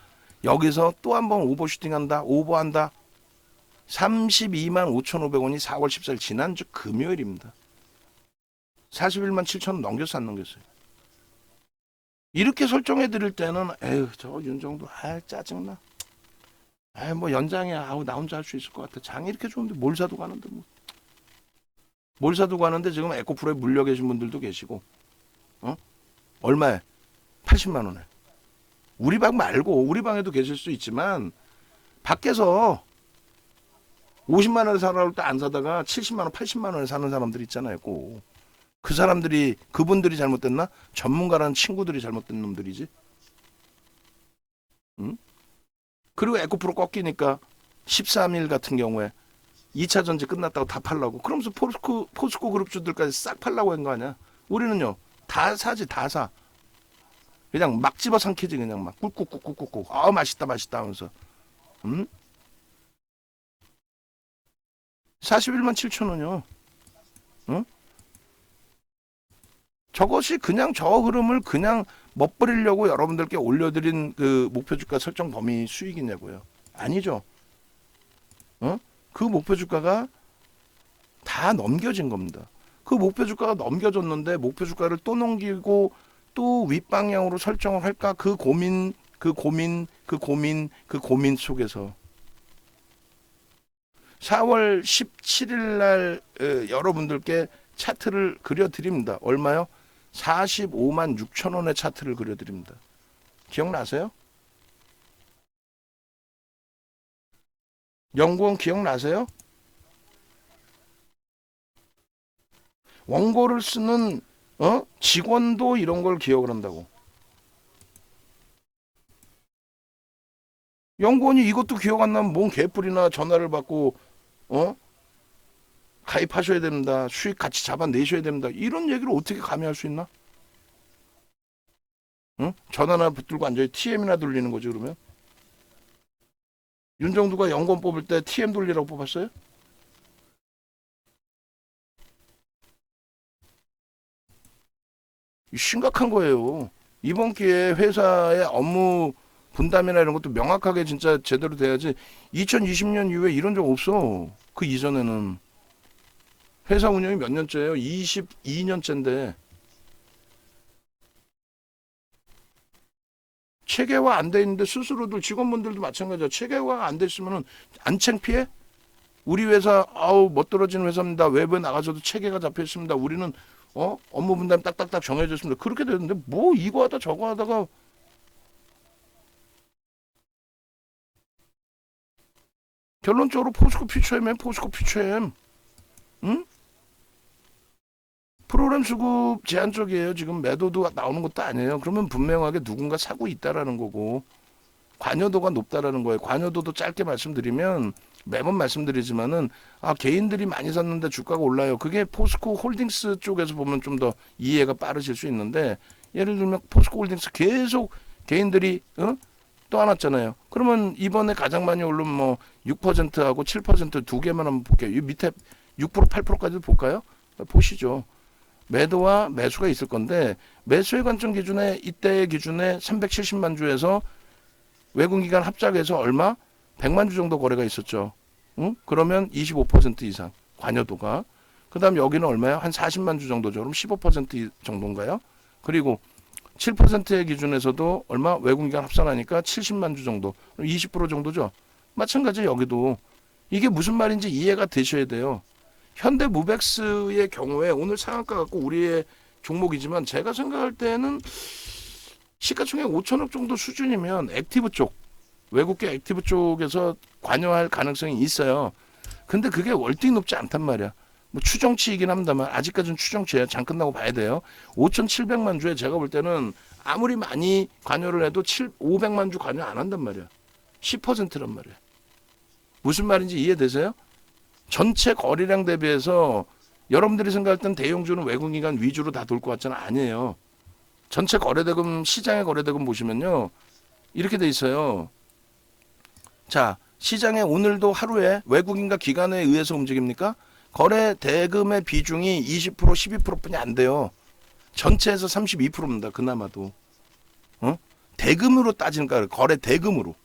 여기서 또 한 번 오버슈팅한다, 오버한다. 32만 5,500원이 4월 14일 지난주 금요일입니다. 41만 7천 원 넘겼어, 안 넘겼어요? 이렇게 설정해 드릴 때는 에휴 저 윤정도 짜증나. 뭐 연장이야. 나 혼자 할 수 있을 것 같아. 장이 이렇게 좋은데 뭘 사도 가는데 뭐. 뭘 사도 가는데 지금 에코프로에 물려 계신 분들도 계시고, 얼마에? 80만 원에. 우리 방 말고 우리 방에도 계실 수 있지만 밖에서 50만 원에 사라고 때 안 사다가 70만 원, 80만 원에 사는 사람들 있잖아요. 꼭. 그 사람들이, 그분들이 잘못됐나? 전문가라는 친구들이 잘못된 놈들이지. 응? 그리고 에코프로 꺾이니까 13일 같은 경우에 2차 전지 끝났다고 다 팔라고. 그러면서 포스코 그룹주들까지 싹 팔라고 한 거 아니야. 우리는요 다 사지, 다 사. 그냥 막 집어 삼키지. 그냥 막 꾹꾹꾹꾹꾹. 맛있다 맛있다 하면서. 41만 7천 원이요. 저것이 그냥 저 흐름을 그냥 멋부리려고 여러분들께 올려드린 그 목표 주가 설정 범위 수익이냐고요. 아니죠. 그 목표 주가가 다 넘겨진 겁니다. 그 목표 주가가 넘겨졌는데 목표 주가를 또 넘기고 또 윗방향으로 설정을 할까? 그 고민 속에서 4월 17일 날 여러분들께 차트를 그려드립니다. 얼마요? 45만 6천 원의 차트를 그려드립니다. 기억나세요? 연구원 기억나세요? 원고를 쓰는 직원도 이런 걸 기억을 한다고. 연구원이 이것도 기억 안 나면 뭔 개뿔이나 전화를 받고 가입하셔야 됩니다. 수익 같이 잡아내셔야 됩니다. 이런 얘기를 어떻게 감히 할 수 있나? 전화나 붙들고 앉아요. TM이나 돌리는 거지 그러면? 윤정두가 연구원 뽑을 때 TM 돌리라고 뽑았어요? 심각한 거예요. 이번 기회에 회사의 업무 분담이나 이런 것도 명확하게 진짜 제대로 돼야지. 2020년 이후에 이런 적 없어. 그 이전에는. 회사 운영이 몇 년째예요? 22년째인데. 체계화 안 돼 있는데 스스로들 직원분들도 마찬가지야. 체계화가 안 돼 있으면은 안 창피해? 우리 회사 멋들어지는 회사입니다. 외부에 나가서도 체계가 잡혀 있습니다. 우리는 업무 분담 딱딱딱 정해져 있습니다. 그렇게 되는데 뭐 이거 하다 저거 하다가 결론적으로 포스코 퓨처엠, 포스코 퓨처엠. 응? 프로그램 수급 제한 쪽이에요. 지금 매도도 나오는 것도 아니에요. 그러면 분명하게 누군가 사고 있다라는 거고 관여도가 높다라는 거예요. 관여도도 짧게 말씀드리면 매번 말씀드리지만은 개인들이 많이 샀는데 주가가 올라요. 그게 포스코 홀딩스 쪽에서 보면 좀 더 이해가 빠르실 수 있는데, 예를 들면 포스코 홀딩스 계속 개인들이 떠안았잖아요. 그러면 이번에 가장 많이 오른 뭐 6%하고 7% 개만 한번 볼게요. 이 밑에 6% 8%까지도 볼까요? 보시죠. 매도와 매수가 있을 건데, 매수의 관점 기준에 이때의 기준에 370만 주에서 외국기관 합작해서 얼마? 100만 주 정도 거래가 있었죠. 그러면 25% 이상 관여도가. 그 다음 여기는 얼마야? 한 40만 주 정도죠. 그럼 15% 정도인가요? 그리고 7%의 기준에서도 얼마? 외국기관 합산하니까 70만 주 정도. 20% 정도죠. 마찬가지 여기도. 이게 무슨 말인지 이해가 되셔야 돼요. 현대무백스의 경우에 오늘 상한가 갖고 우리의 종목이지만 제가 생각할 때는 시가총액 5천억 정도 수준이면 액티브 쪽, 외국계 액티브 쪽에서 관여할 가능성이 있어요. 근데 그게 월등히 높지 않단 말이야. 뭐 추정치이긴 합니다만 아직까지는 추정치예요. 장 끝나고 봐야 돼요. 5,700만 주에 제가 볼 때는 아무리 많이 관여를 해도 500만 주 관여 안 한단 말이야. 10%란 말이에요. 무슨 말인지 이해되세요? 전체 거래량 대비해서 여러분들이 생각할 땐 대형주는 외국인간 위주로 다 돌 것 같잖아. 아니에요. 전체 거래대금, 시장의 거래대금 보시면요. 이렇게 돼 있어요. 자, 시장에 오늘도 하루에 외국인과 기관에 의해서 움직입니까? 거래 대금의 비중이 20%, 12%뿐이 안 돼요. 전체에서 32%입니다. 그나마도. 대금으로 따지니까 거래 대금으로.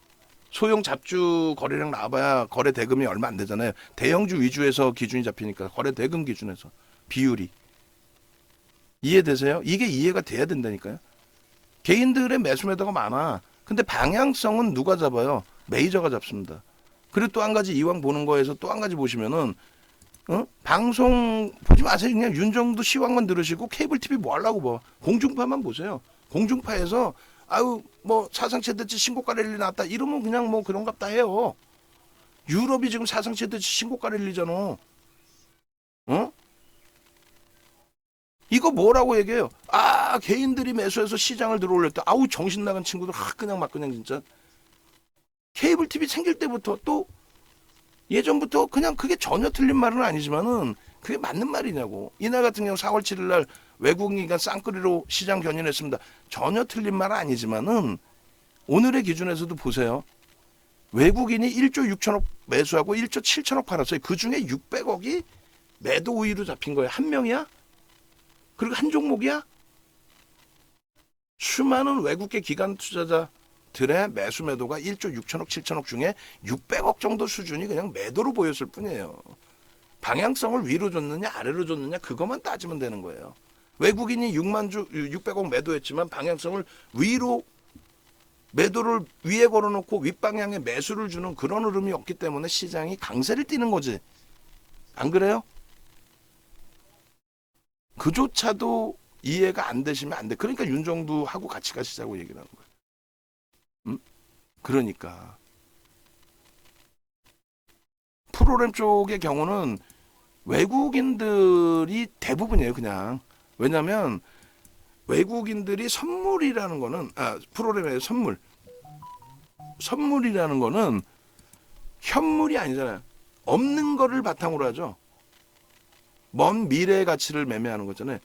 소형 잡주 거래량 나와봐야 거래 대금이 얼마 안 되잖아요. 대형주 위주에서 기준이 잡히니까 거래 대금 기준에서 비율이. 이해되세요? 이게 이해가 돼야 된다니까요. 개인들의 매수 매도가 많아. 근데 방향성은 누가 잡아요? 메이저가 잡습니다. 그리고 또 한 가지 이왕 보는 거에서 또 한 가지 보시면은 방송 보지 마세요. 그냥 윤정도 시황만 들으시고 케이블 TV 뭐 하려고 봐. 공중파만 보세요. 공중파에서 아유 뭐 사상 최대치 신고가 랠리 나왔다 이러면 그냥 뭐 그런갑다 해요. 유럽이 지금 사상 최대치 신고가 랠리잖아. 이거 뭐라고 얘기해요? 아 개인들이 매수해서 시장을 들어올렸다. 아우 정신 나간 친구들 그냥 막 그냥 진짜 케이블 TV 생길 때부터 또 예전부터 그냥 그게 전혀 틀린 말은 아니지만은 그게 맞는 말이냐고. 이날 같은 경우 4월 7일 날 외국인과 쌍끌이로 시장 견인했습니다. 전혀 틀린 말은 아니지만은 오늘의 기준에서도 보세요. 외국인이 1조 6천억 매수하고 1조 7천억 팔았어요. 그중에 600억이 매도 우위로 잡힌 거예요. 한 명이야? 그리고 한 종목이야? 수많은 외국계 기관 투자자들의 매수 매도가 1조 6천억 7천억 중에 600억 정도 수준이 그냥 매도로 보였을 뿐이에요. 방향성을 위로 줬느냐 아래로 줬느냐 그것만 따지면 되는 거예요. 외국인이 600억 매도했지만 방향성을 위로 매도를 위에 걸어놓고 윗방향에 매수를 주는 그런 흐름이 없기 때문에 시장이 강세를 띠는 거지. 안 그래요? 그조차도 이해가 안 되시면 안 돼. 그러니까 윤정도 하고 같이 가시자고 얘기를 하는 거예요. 그러니까 프로그램 쪽의 경우는 외국인들이 대부분이에요. 그냥 왜냐하면 외국인들이 선물이라는 거는 프로그램의 선물이라는 거는 현물이 아니잖아요. 없는 거를 바탕으로 하죠. 먼 미래의 가치를 매매하는 거잖아요.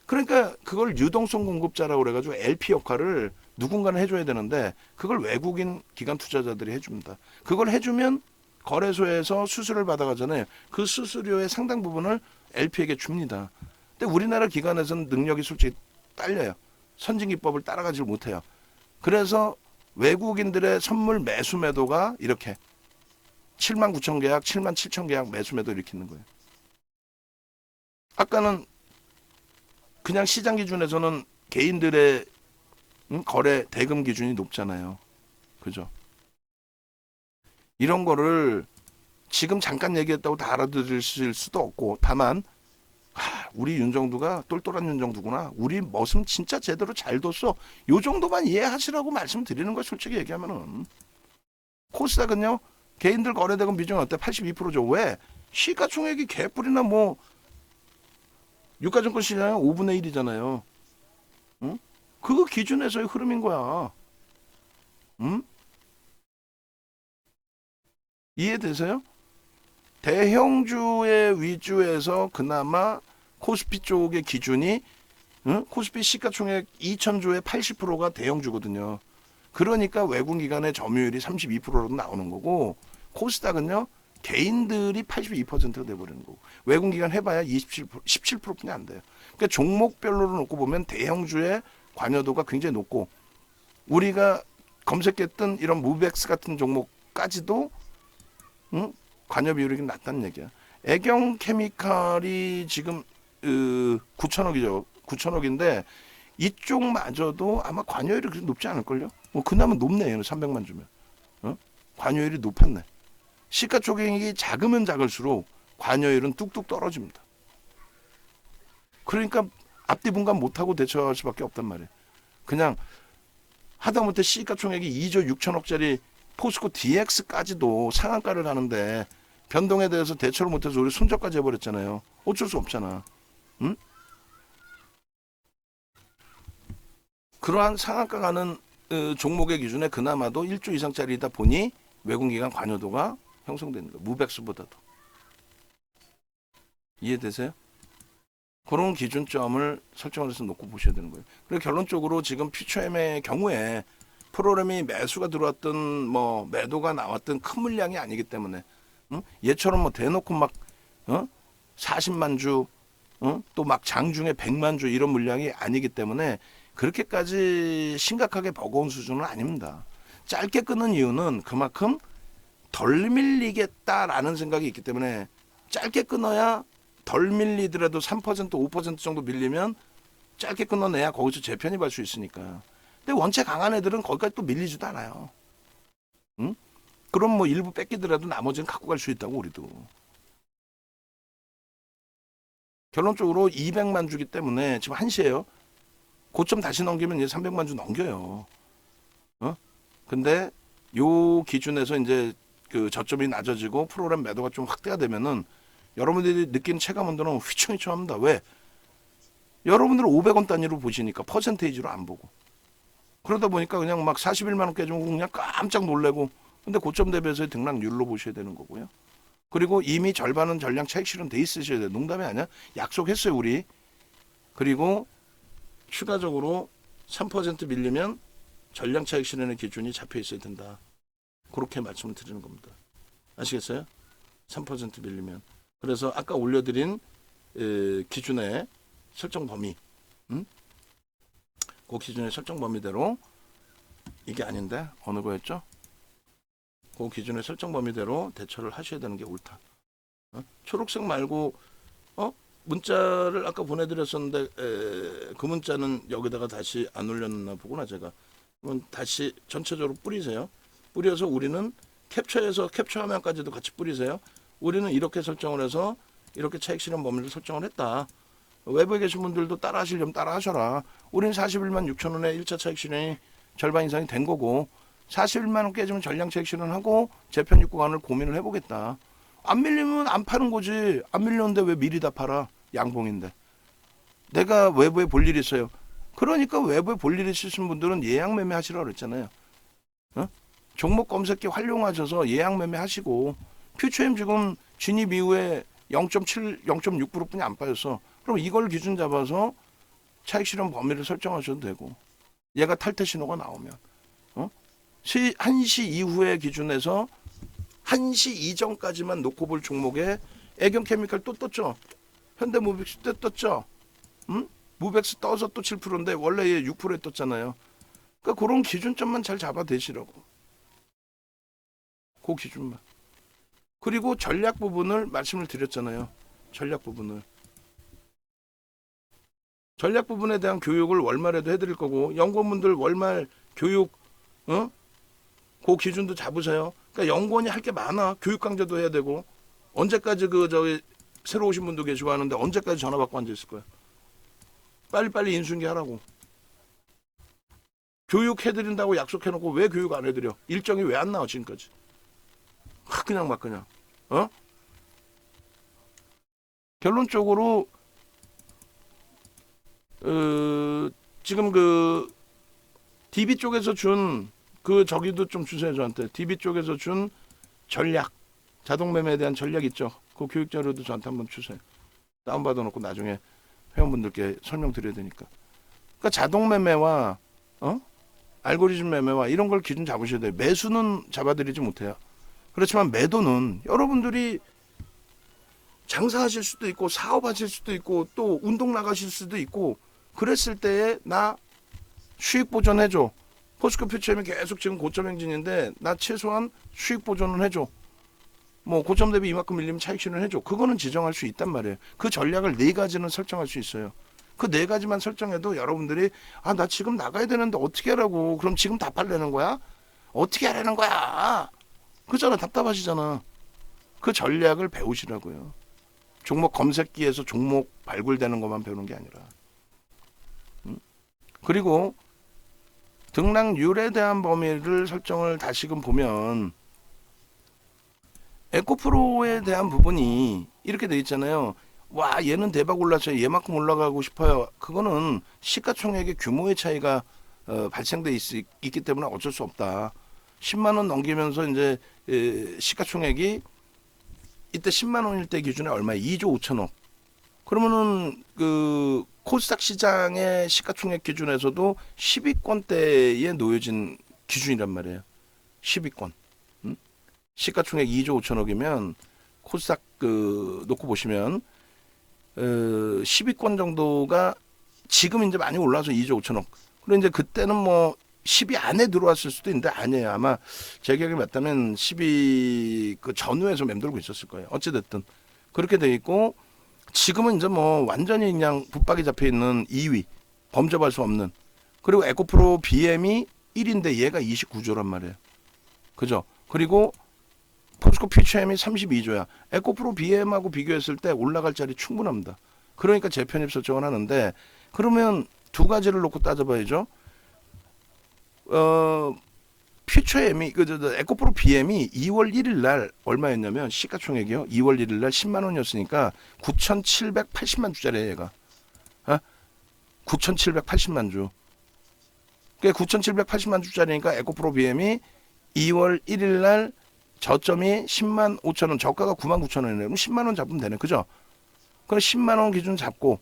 그러니까 그걸 유동성 공급자라고 그래가지고 LP 역할을 누군가는 해줘야 되는데 그걸 외국인 기관 투자자들이 해줍니다. 그걸 해주면 거래소에서 수수료를 받아가잖아요. 그 수수료의 상당 부분을 LP에게 줍니다. 근데 우리나라 기관에서는 능력이 솔직히 딸려요. 선진기법을 따라가지 못해요. 그래서 외국인들의 선물 매수 매도가 이렇게 7만 9천 계약, 7만 7천 계약 매수 매도 일으키는 거예요. 아까는 그냥 시장 기준에서는 개인들의 거래 대금 기준이 높잖아요. 그죠? 이런 거를 지금 잠깐 얘기했다고 다 알아들으실 수도 없고 다만 우리 윤정두가 똘똘한 윤정두구나. 우리 머슴 진짜 제대로 잘 뒀어. 요 정도만 이해하시라고 말씀드리는 거예요. 솔직히 얘기하면은. 코스닥은요. 개인들 거래대금 비중이 어때? 82%죠. 왜? 시가총액이 개뿔이나 뭐 유가증권 시장은 5분의 1이잖아요. 응? 그 기준에서의 흐름인 거야. 응? 이해되세요? 대형주의 위주에서 그나마 코스피 쪽의 기준이 코스피 시가총액 2천조의 80%가 대형주거든요. 그러니까 외국 기관의 점유율이 32%로 나오는 거고 코스닥은요. 개인들이 82%가 돼버리는 거고 외국 기관 해봐야 17%뿐이 안 돼요. 그러니까 종목별로 놓고 보면 대형주의 관여도가 굉장히 높고 우리가 검색했던 이런 무백스 같은 종목까지도 관여 비율이 낮다는 얘기야. 애경 케미칼이 지금 9천억이죠. 9천억인데 이쪽마저도 아마 관여율이 그렇게 높지 않을걸요. 뭐 그나마 높네. 얘는 300만 주면. 관여율이 높았네. 시가총액이 작으면 작을수록 관여율은 뚝뚝 떨어집니다. 그러니까 앞뒤 분간 못하고 대처할 수밖에 없단 말이에요. 그냥 하다못해 시가총액이 2조 6천억짜리 포스코 DX까지도 상한가를 하는데 변동에 대해서 대처를 못해서 우리 손절까지 해버렸잖아요. 어쩔 수 없잖아. 응? 그러한 상한가 가는 종목의 기준에 그나마도 1조 이상짜리다 보니 외국기관 관여도가 형성되는 거예요. 무백수보다도. 이해되세요? 그런 기준점을 설정을 해서 놓고 보셔야 되는 거예요. 그리고 결론적으로 지금 퓨처엠의 경우에 프로그램이 매수가 들어왔든 뭐 매도가 나왔든 큰 물량이 아니기 때문에 얘처럼 뭐 대놓고 막 40만 주 또 막 장중에 100만 주 이런 물량이 아니기 때문에 그렇게까지 심각하게 버거운 수준은 아닙니다. 짧게 끊는 이유는 그만큼 덜 밀리겠다라는 생각이 있기 때문에 짧게 끊어야 덜 밀리더라도 3% 5% 정도 밀리면 짧게 끊어내야 거기서 재편입할 수 있으니까. 근데 원체 강한 애들은 거기까지 또 밀리지도 않아요. 응? 그럼 뭐 일부 뺏기더라도 나머지는 갖고 갈 수 있다고 우리도. 결론적으로 200만 주기 때문에 지금 1시에요. 고점 다시 넘기면 이제 300만 주 넘겨요. 근데 요 기준에서 이제 그 저점이 낮아지고 프로그램 매도가 좀 확대가 되면은 여러분들이 느끼는 체감 온도는 휘청휘청합니다. 왜? 여러분들은 500원 단위로 보시니까 퍼센테이지로 안 보고. 그러다 보니까 그냥 막 41만 원 깨지면 그냥 깜짝 놀래고. 근데 고점 대비해서의 등락률로 보셔야 되는 거고요. 그리고 이미 절반은 전량 차익 실현 돼 있으셔야 돼요. 농담이 아니야. 약속했어요, 우리. 그리고 추가적으로 3% 밀리면 전량 차익 실현의 기준이 잡혀 있어야 된다. 그렇게 말씀을 드리는 겁니다. 아시겠어요? 3% 밀리면. 그래서 아까 올려드린 기준의 설정 범위, 그 기준의 설정 범위대로 이게 아닌데 어느 거였죠? 그 기준의 설정 범위대로 대처를 하셔야 되는 게 옳다. 초록색 말고 문자를 아까 보내드렸었는데 그 문자는 여기다가 다시 안 올렸나 보구나 제가. 그럼 다시 전체적으로 뿌리세요. 뿌려서 우리는 캡처해서 캡처 화면까지도 같이 뿌리세요. 우리는 이렇게 설정을 해서 이렇게 차익 실현 범위를 설정을 했다. 외부에 계신 분들도 따라 하시려면 따라 하셔라. 우리는 41만 6천 원에 1차 차익 실현이 절반 이상이 된 거고 41만 원 깨지면 전량 차익 실현하고 재편입 구간을 고민을 해보겠다. 안 밀리면 안 파는 거지. 안 밀렸는데 왜 미리 다 팔아? 양봉인데. 내가 외부에 볼 일이 있어요. 그러니까 외부에 볼 일이 있으신 분들은 예약 매매 하시라고 그랬잖아요. 종목 검색기 활용하셔서 예약 매매 하시고 퓨처엠 지금 진입 이후에 0.7, 0.6%뿐이 안 빠졌어. 그럼 이걸 기준 잡아서 차익 실현 범위를 설정하셔도 되고 얘가 탈퇴 신호가 나오면 1시 이후의 기준에서 1시 이전까지만 놓고 볼 종목에 애경케미칼 또 떴죠. 현대무백스 때 떴죠. 무백스 떠서 또 7%인데 원래 얘 6%에 떴잖아요. 그러니까 그런 기준점만 잘 잡아대시라고. 그 기준만. 그리고 전략 부분을 말씀을 드렸잖아요. 전략 부분에 대한 교육을 월말에도 해드릴 거고 연구원분들 월말 교육 그 기준도 잡으세요. 그러니까 연구원이 할 게 많아. 교육 강좌도 해야 되고 언제까지 새로 오신 분도 계시고 하는데 언제까지 전화 받고 앉아 있을 거야. 빨리빨리 인수인계 하라고. 교육해드린다고 약속해놓고 왜 교육 안 해드려? 일정이 왜 안 나와 지금까지? 그냥 막 그냥. 결론적으로 지금 그 DB 쪽에서 준 그 저기도 좀 주세요 저한테. DB 쪽에서 준 전략 자동 매매에 대한 전략 있죠. 그 교육 자료도 저한테 한번 주세요. 다운받아 놓고 나중에 회원분들께 설명드려야 되니까. 그러니까 자동 매매와 알고리즘 매매와 이런 걸 기준 잡으셔야 돼요. 매수는 잡아드리지 못해요. 그렇지만 매도는 여러분들이 장사하실 수도 있고 사업하실 수도 있고 또 운동 나가실 수도 있고 그랬을 때에 나 수익 보전해줘. 포스코 퓨처엠이 계속 지금 고점 행진인데 나 최소한 수익 보전은 해줘. 뭐 고점 대비 이만큼 밀리면 차익 실현 해줘. 그거는 지정할 수 있단 말이에요. 그 전략을 4가지는 설정할 수 있어요. 그 4가지만 설정해도 여러분들이 나 지금 나가야 되는데 어떻게 하라고. 그럼 지금 다 팔려는 거야? 어떻게 하라는 거야? 그잖아. 답답하시잖아. 그 전략을 배우시라고요. 종목 검색기에서 종목 발굴되는 것만 배우는 게 아니라. 그리고 등락률에 대한 범위를 설정을 다시금 보면 에코프로에 대한 부분이 이렇게 돼 있잖아요. 와 얘는 대박 올랐어요. 얘만큼 올라가고 싶어요. 그거는 시가총액의 규모의 차이가 발생돼 있기 때문에 어쩔 수 없다. 10만 원 넘기면서 이제 시가총액이 이때 10만 원일 때 기준에 얼마에 2조 5천억. 그러면은 그 코스닥 시장의 시가총액 기준에서도 10위권대에 놓여진 기준이란 말이에요. 10위권. 시가총액 2조 5천억이면 코스닥 놓고 보시면 10위권 정도가 지금 이제 많이 올라서 2조 5천억. 그리고 이제 그때는 뭐 10위 안에 들어왔을 수도 있는데 아니에요. 아마 제 기억에 맞다면 10위 그 전후에서 맴돌고 있었을 거예요. 어찌됐든 그렇게 돼 있고 지금은 이제 뭐 완전히 그냥 붙박이 잡혀 있는 2위 범접할 수 없는. 그리고 에코프로 BM이 1인데 얘가 29조란 말이에요. 그죠? 그리고 포스코 퓨처엠이 32조야. 에코프로 BM하고 비교했을 때 올라갈 자리 충분합니다. 그러니까 재편입 설정을 하는데 그러면 두 가지를 놓고 따져봐야죠. 퓨처엠이 에코프로 BM이 2월 1일 날 얼마였냐면 시가총액이요. 2월 1일 날 10만 원이었으니까 9,780만 주짜리예요, 얘가. 9,780만 주. 그러니까 9,780만 주짜리니까 에코프로 BM이 2월 1일 날 저점이 10만 5천 원, 저가가 9만 9천 원이네요. 그럼 10만 원 잡으면 되네. 그죠? 그럼 10만 원 기준 잡고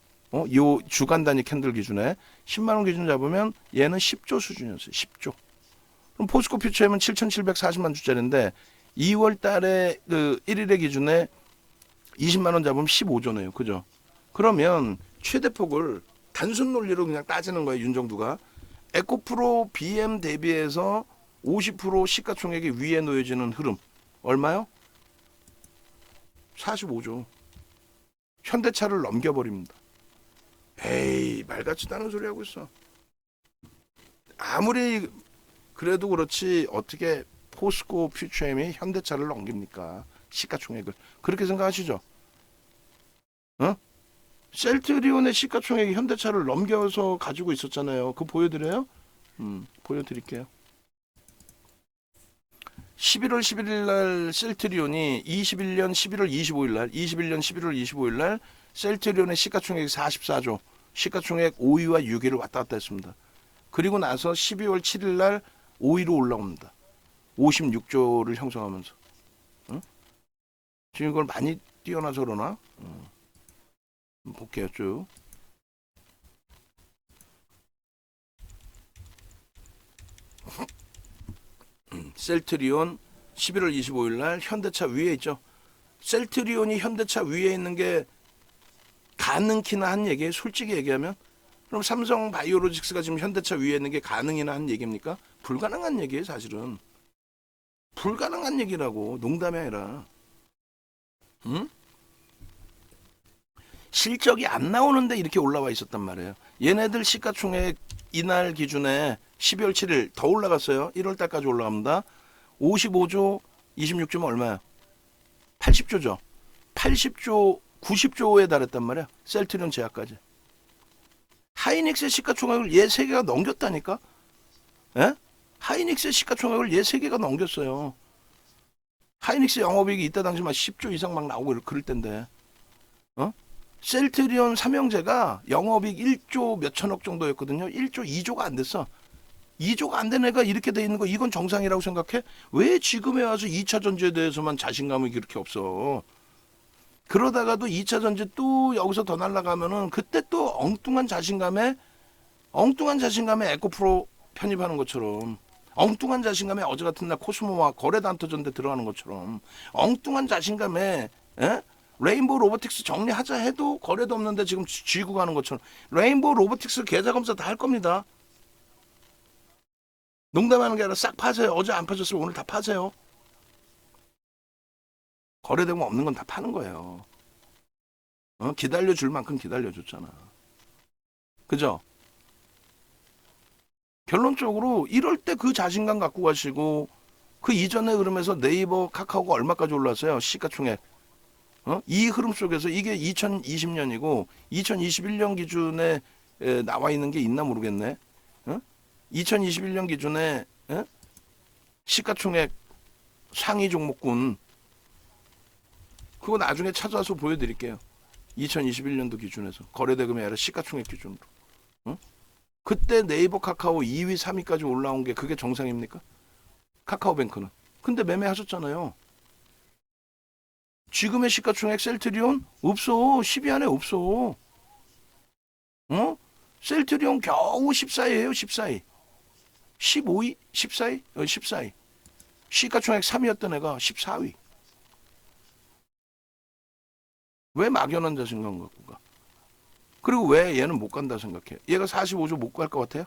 요 주간 단위 캔들 기준에 10만 원 기준 잡으면 얘는 10조 수준이었어요. 10조. 그럼 포스코 퓨처엠은 7,740만 주짜리인데 2월 달에 그 1일의 기준에 20만 원 잡으면 15조네요. 그죠? 그러면 최대폭을 단순 논리로 그냥 따지는 거예요. 윤정두가. 에코프로 BM 대비해서 50% 시가총액이 위에 놓여지는 흐름. 얼마요? 45조. 현대차를 넘겨버립니다. 에이, 말 같지도 않은 소리 하고 있어. 아무리 그래도 그렇지 어떻게 포스코 퓨처엠이 현대차를 넘깁니까? 시가총액을. 그렇게 생각하시죠? 어? 셀트리온의 시가총액이 현대차를 넘겨서 가지고 있었잖아요. 그거 보여드려요? 보여드릴게요. 11월 11일 날 셀트리온이 21년 11월 25일 날 21년 11월 25일 날 셀트리온의 시가총액이 44조, 시가총액 5위와 6위를 왔다 갔다 했습니다. 그리고 나서 12월 7일 날 5위로 올라옵니다. 56조를 형성하면서. 응? 지금 이걸 많이 뛰어나서 그러나? 볼게요 쭉. 셀트리온 11월 25일 날 현대차 위에 있죠. 셀트리온이 현대차 위에 있는 게 가능키나 한 얘기예요. 솔직히 얘기하면. 그럼 삼성 바이오로직스가 지금 현대차 위에 있는 게 가능이나 한 얘기입니까? 불가능한 얘기예요, 사실은. 불가능한 얘기라고. 농담이 아니라. 응? 실적이 안 나오는데 이렇게 올라와 있었단 말이에요. 얘네들 시가총액 이날 기준에 12월 7일 더 올라갔어요. 1월 달까지 올라갑니다. 55조 26조면 얼마야? 80조죠. 80조 90조에 달했단 말이야. 셀트리온 제약까지. 하이닉스의 시가총액을 얘 3개가 넘겼다니까. 에? 하이닉스의 시가총액을 얘 3개가 넘겼어요. 하이닉스 영업이익이 이때 당시 막 10조 이상 막 나오고 그럴 텐데. 셀트리온 삼형제가 영업이익 1조 몇천억 정도였거든요. 1조 2조가 안 됐어. 2조가 안 된 애가 이렇게 돼 있는 거 이건 정상이라고 생각해? 왜 지금에 와서 2차 전지에 대해서만 자신감이 그렇게 없어? 그러다가도 2차 전지 또 여기서 더 날아가면은 그때 또 엉뚱한 자신감에 에코프로 편입하는 것처럼, 엉뚱한 자신감에 어제 같은 날 코스모와 거래도 안 터졌는데 들어가는 것처럼, 엉뚱한 자신감에 레인보우 로보틱스 정리하자 해도 거래도 없는데 지금 쥐고 가는 것처럼 레인보우 로보틱스 계좌 검사 다 할 겁니다. 농담하는 게 아니라 싹 파세요. 어제 안 파셨으면 오늘 다 파세요. 거래되면 없는 건 다 파는 거예요. 기다려줄 만큼 기다려줬잖아. 그죠? 결론적으로 이럴 때 그 자신감 갖고 가시고, 그 이전의 흐름에서 네이버, 카카오가 얼마까지 올랐어요? 시가총액. 이 흐름 속에서 이게 2020년이고 2021년 기준에 나와 있는 게 있나 모르겠네. 2021년 기준에 시가총액 상위 종목군 그거 나중에 찾아서 보여드릴게요. 2021년도 기준에서 거래대금이 아니라 시가총액 기준으로. 그때 네이버 카카오 2위 3위까지 올라온 게 그게 정상입니까? 카카오뱅크는. 근데 매매하셨잖아요. 지금의 시가총액 셀트리온 없어. 10위 안에 없어. 어? 셀트리온 겨우 14위예요. 14위. 15위? 14위? 14위. 시가총액 3위였던 애가 14위. 왜 막연한 자신감 갖고 가? 그리고 왜 얘는 못 간다 생각해? 얘가 45조 못 갈 것 같아요?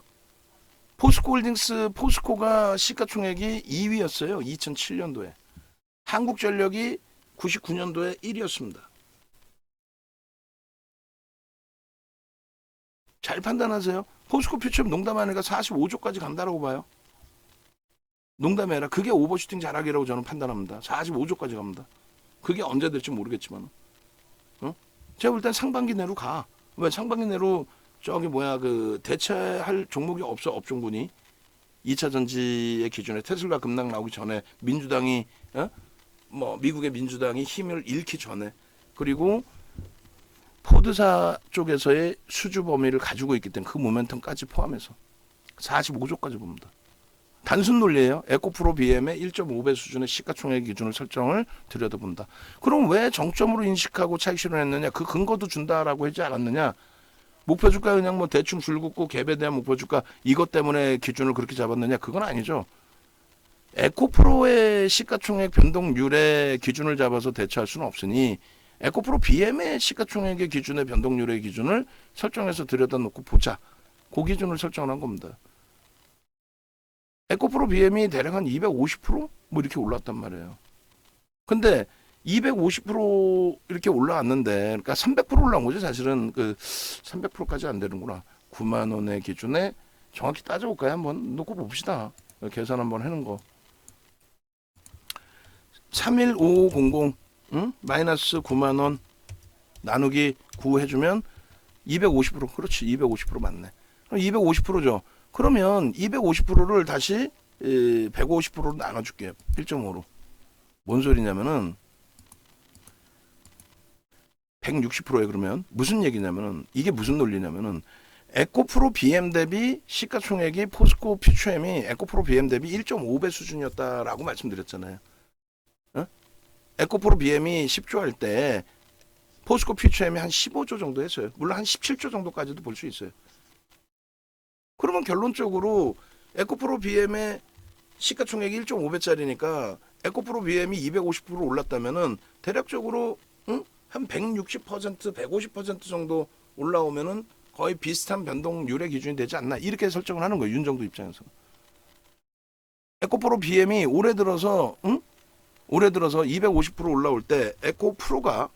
포스코홀딩스, 포스코가 시가총액이 2위였어요. 2007년도에. 한국전력이 99년도에 1위였습니다. 잘 판단하세요. 포스코 퓨처엠 농담하니까 45조까지 간다라고 봐요. 농담해라. 그게 오버슈팅 잘하기라고 저는 판단합니다. 45조까지 갑니다. 그게 언제 될지 모르겠지만. 제가 볼 땐 상반기 내로 가. 왜 상반기 내로 저기 그 대체할 종목이 없어. 업종군이 2차 전지의 기준에 테슬라 급락 나오기 전에 민주당이 미국의 민주당이 힘을 잃기 전에, 그리고 포드사 쪽에서의 수주 범위를 가지고 있기 때문에 그 모멘텀까지 포함해서 45조까지 봅니다. 단순 논리예요. 에코프로 BM의 1.5배 수준의 시가총액 기준을 설정을 들여다본다. 그럼 왜 정점으로 인식하고 차익 실현했느냐? 그 근거도 준다라고 하지 않았느냐? 목표 주가 그냥 뭐 대충 줄긋고 갭에 대한 목표 주가 이것 때문에 기준을 그렇게 잡았느냐? 그건 아니죠. 에코프로의 시가총액 변동률의 기준을 잡아서 대처할 수는 없으니 에코프로 BM의 시가총액의 기준의 변동률의 기준을 설정해서 들여다놓고 보자. 그 기준을 설정한 겁니다. 에코프로 BM이 대략 한 250% 뭐 이렇게 올랐단 말이에요. 근데 250% 이렇게 올라왔는데, 그러니까 300% 올라온 거죠. 사실은 그 300%까지 안 되는구나. 9만 원의 기준에 정확히 따져볼까요? 한번 놓고 봅시다. 계산 한번 해놓은 거. 31500 마이너스 9만 원 나누기 9 해주면 250%. 그렇지, 250% 맞네. 그럼 250%죠. 그러면 250%를 다시 150%로 나눠줄게요. 1.5로. 뭔 소리냐면은 160%에 그러면 무슨 얘기냐면은, 이게 무슨 논리냐면은, 에코프로 BM 대비 시가총액이 포스코 퓨처엠이 에코프로 BM 대비 1.5배 수준이었다라고 말씀드렸잖아요. 에코프로 BM이 10조 할 때 포스코 퓨처엠이 한 15조 정도 했어요. 물론 한 17조 정도까지도 볼 수 있어요. 그러면 결론적으로 에코프로 BM의 시가총액이 1.5배짜리니까 에코프로 BM이 250% 올랐다면은 대략적으로 한 160%, 150% 정도 올라오면은 거의 비슷한 변동률의 기준이 되지 않나, 이렇게 설정을 하는 거예요. 윤정도 입장에서. 에코프로 BM이 올해 들어서 250% 올라올 때 에코프로가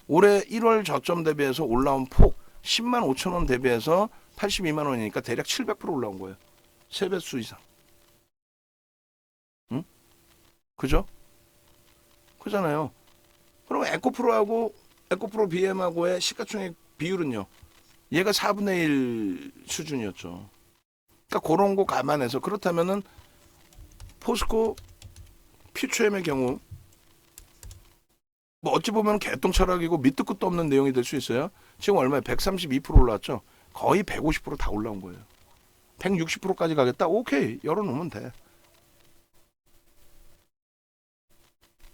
올해 1월 저점 대비해서 올라온 폭 10만 5천 원 대비해서 82만 원이니까 대략 700% 올라온 거예요. 3배수 이상. 그죠? 그잖아요. 그럼 에코프로하고 에코프로 BM하고의 시가총액 비율은요, 얘가 4분의 1 수준이었죠. 그러니까 그런 거 감안해서, 그렇다면은 포스코 퓨처엠의 경우 뭐 어찌 보면 개똥 철학이고 밑도 끝도 없는 내용이 될 수 있어요. 지금 얼마에 132% 올라왔죠. 거의 150%다 올라온 거예요. 160%까지 가겠다? 오케이, 열어놓으면 돼.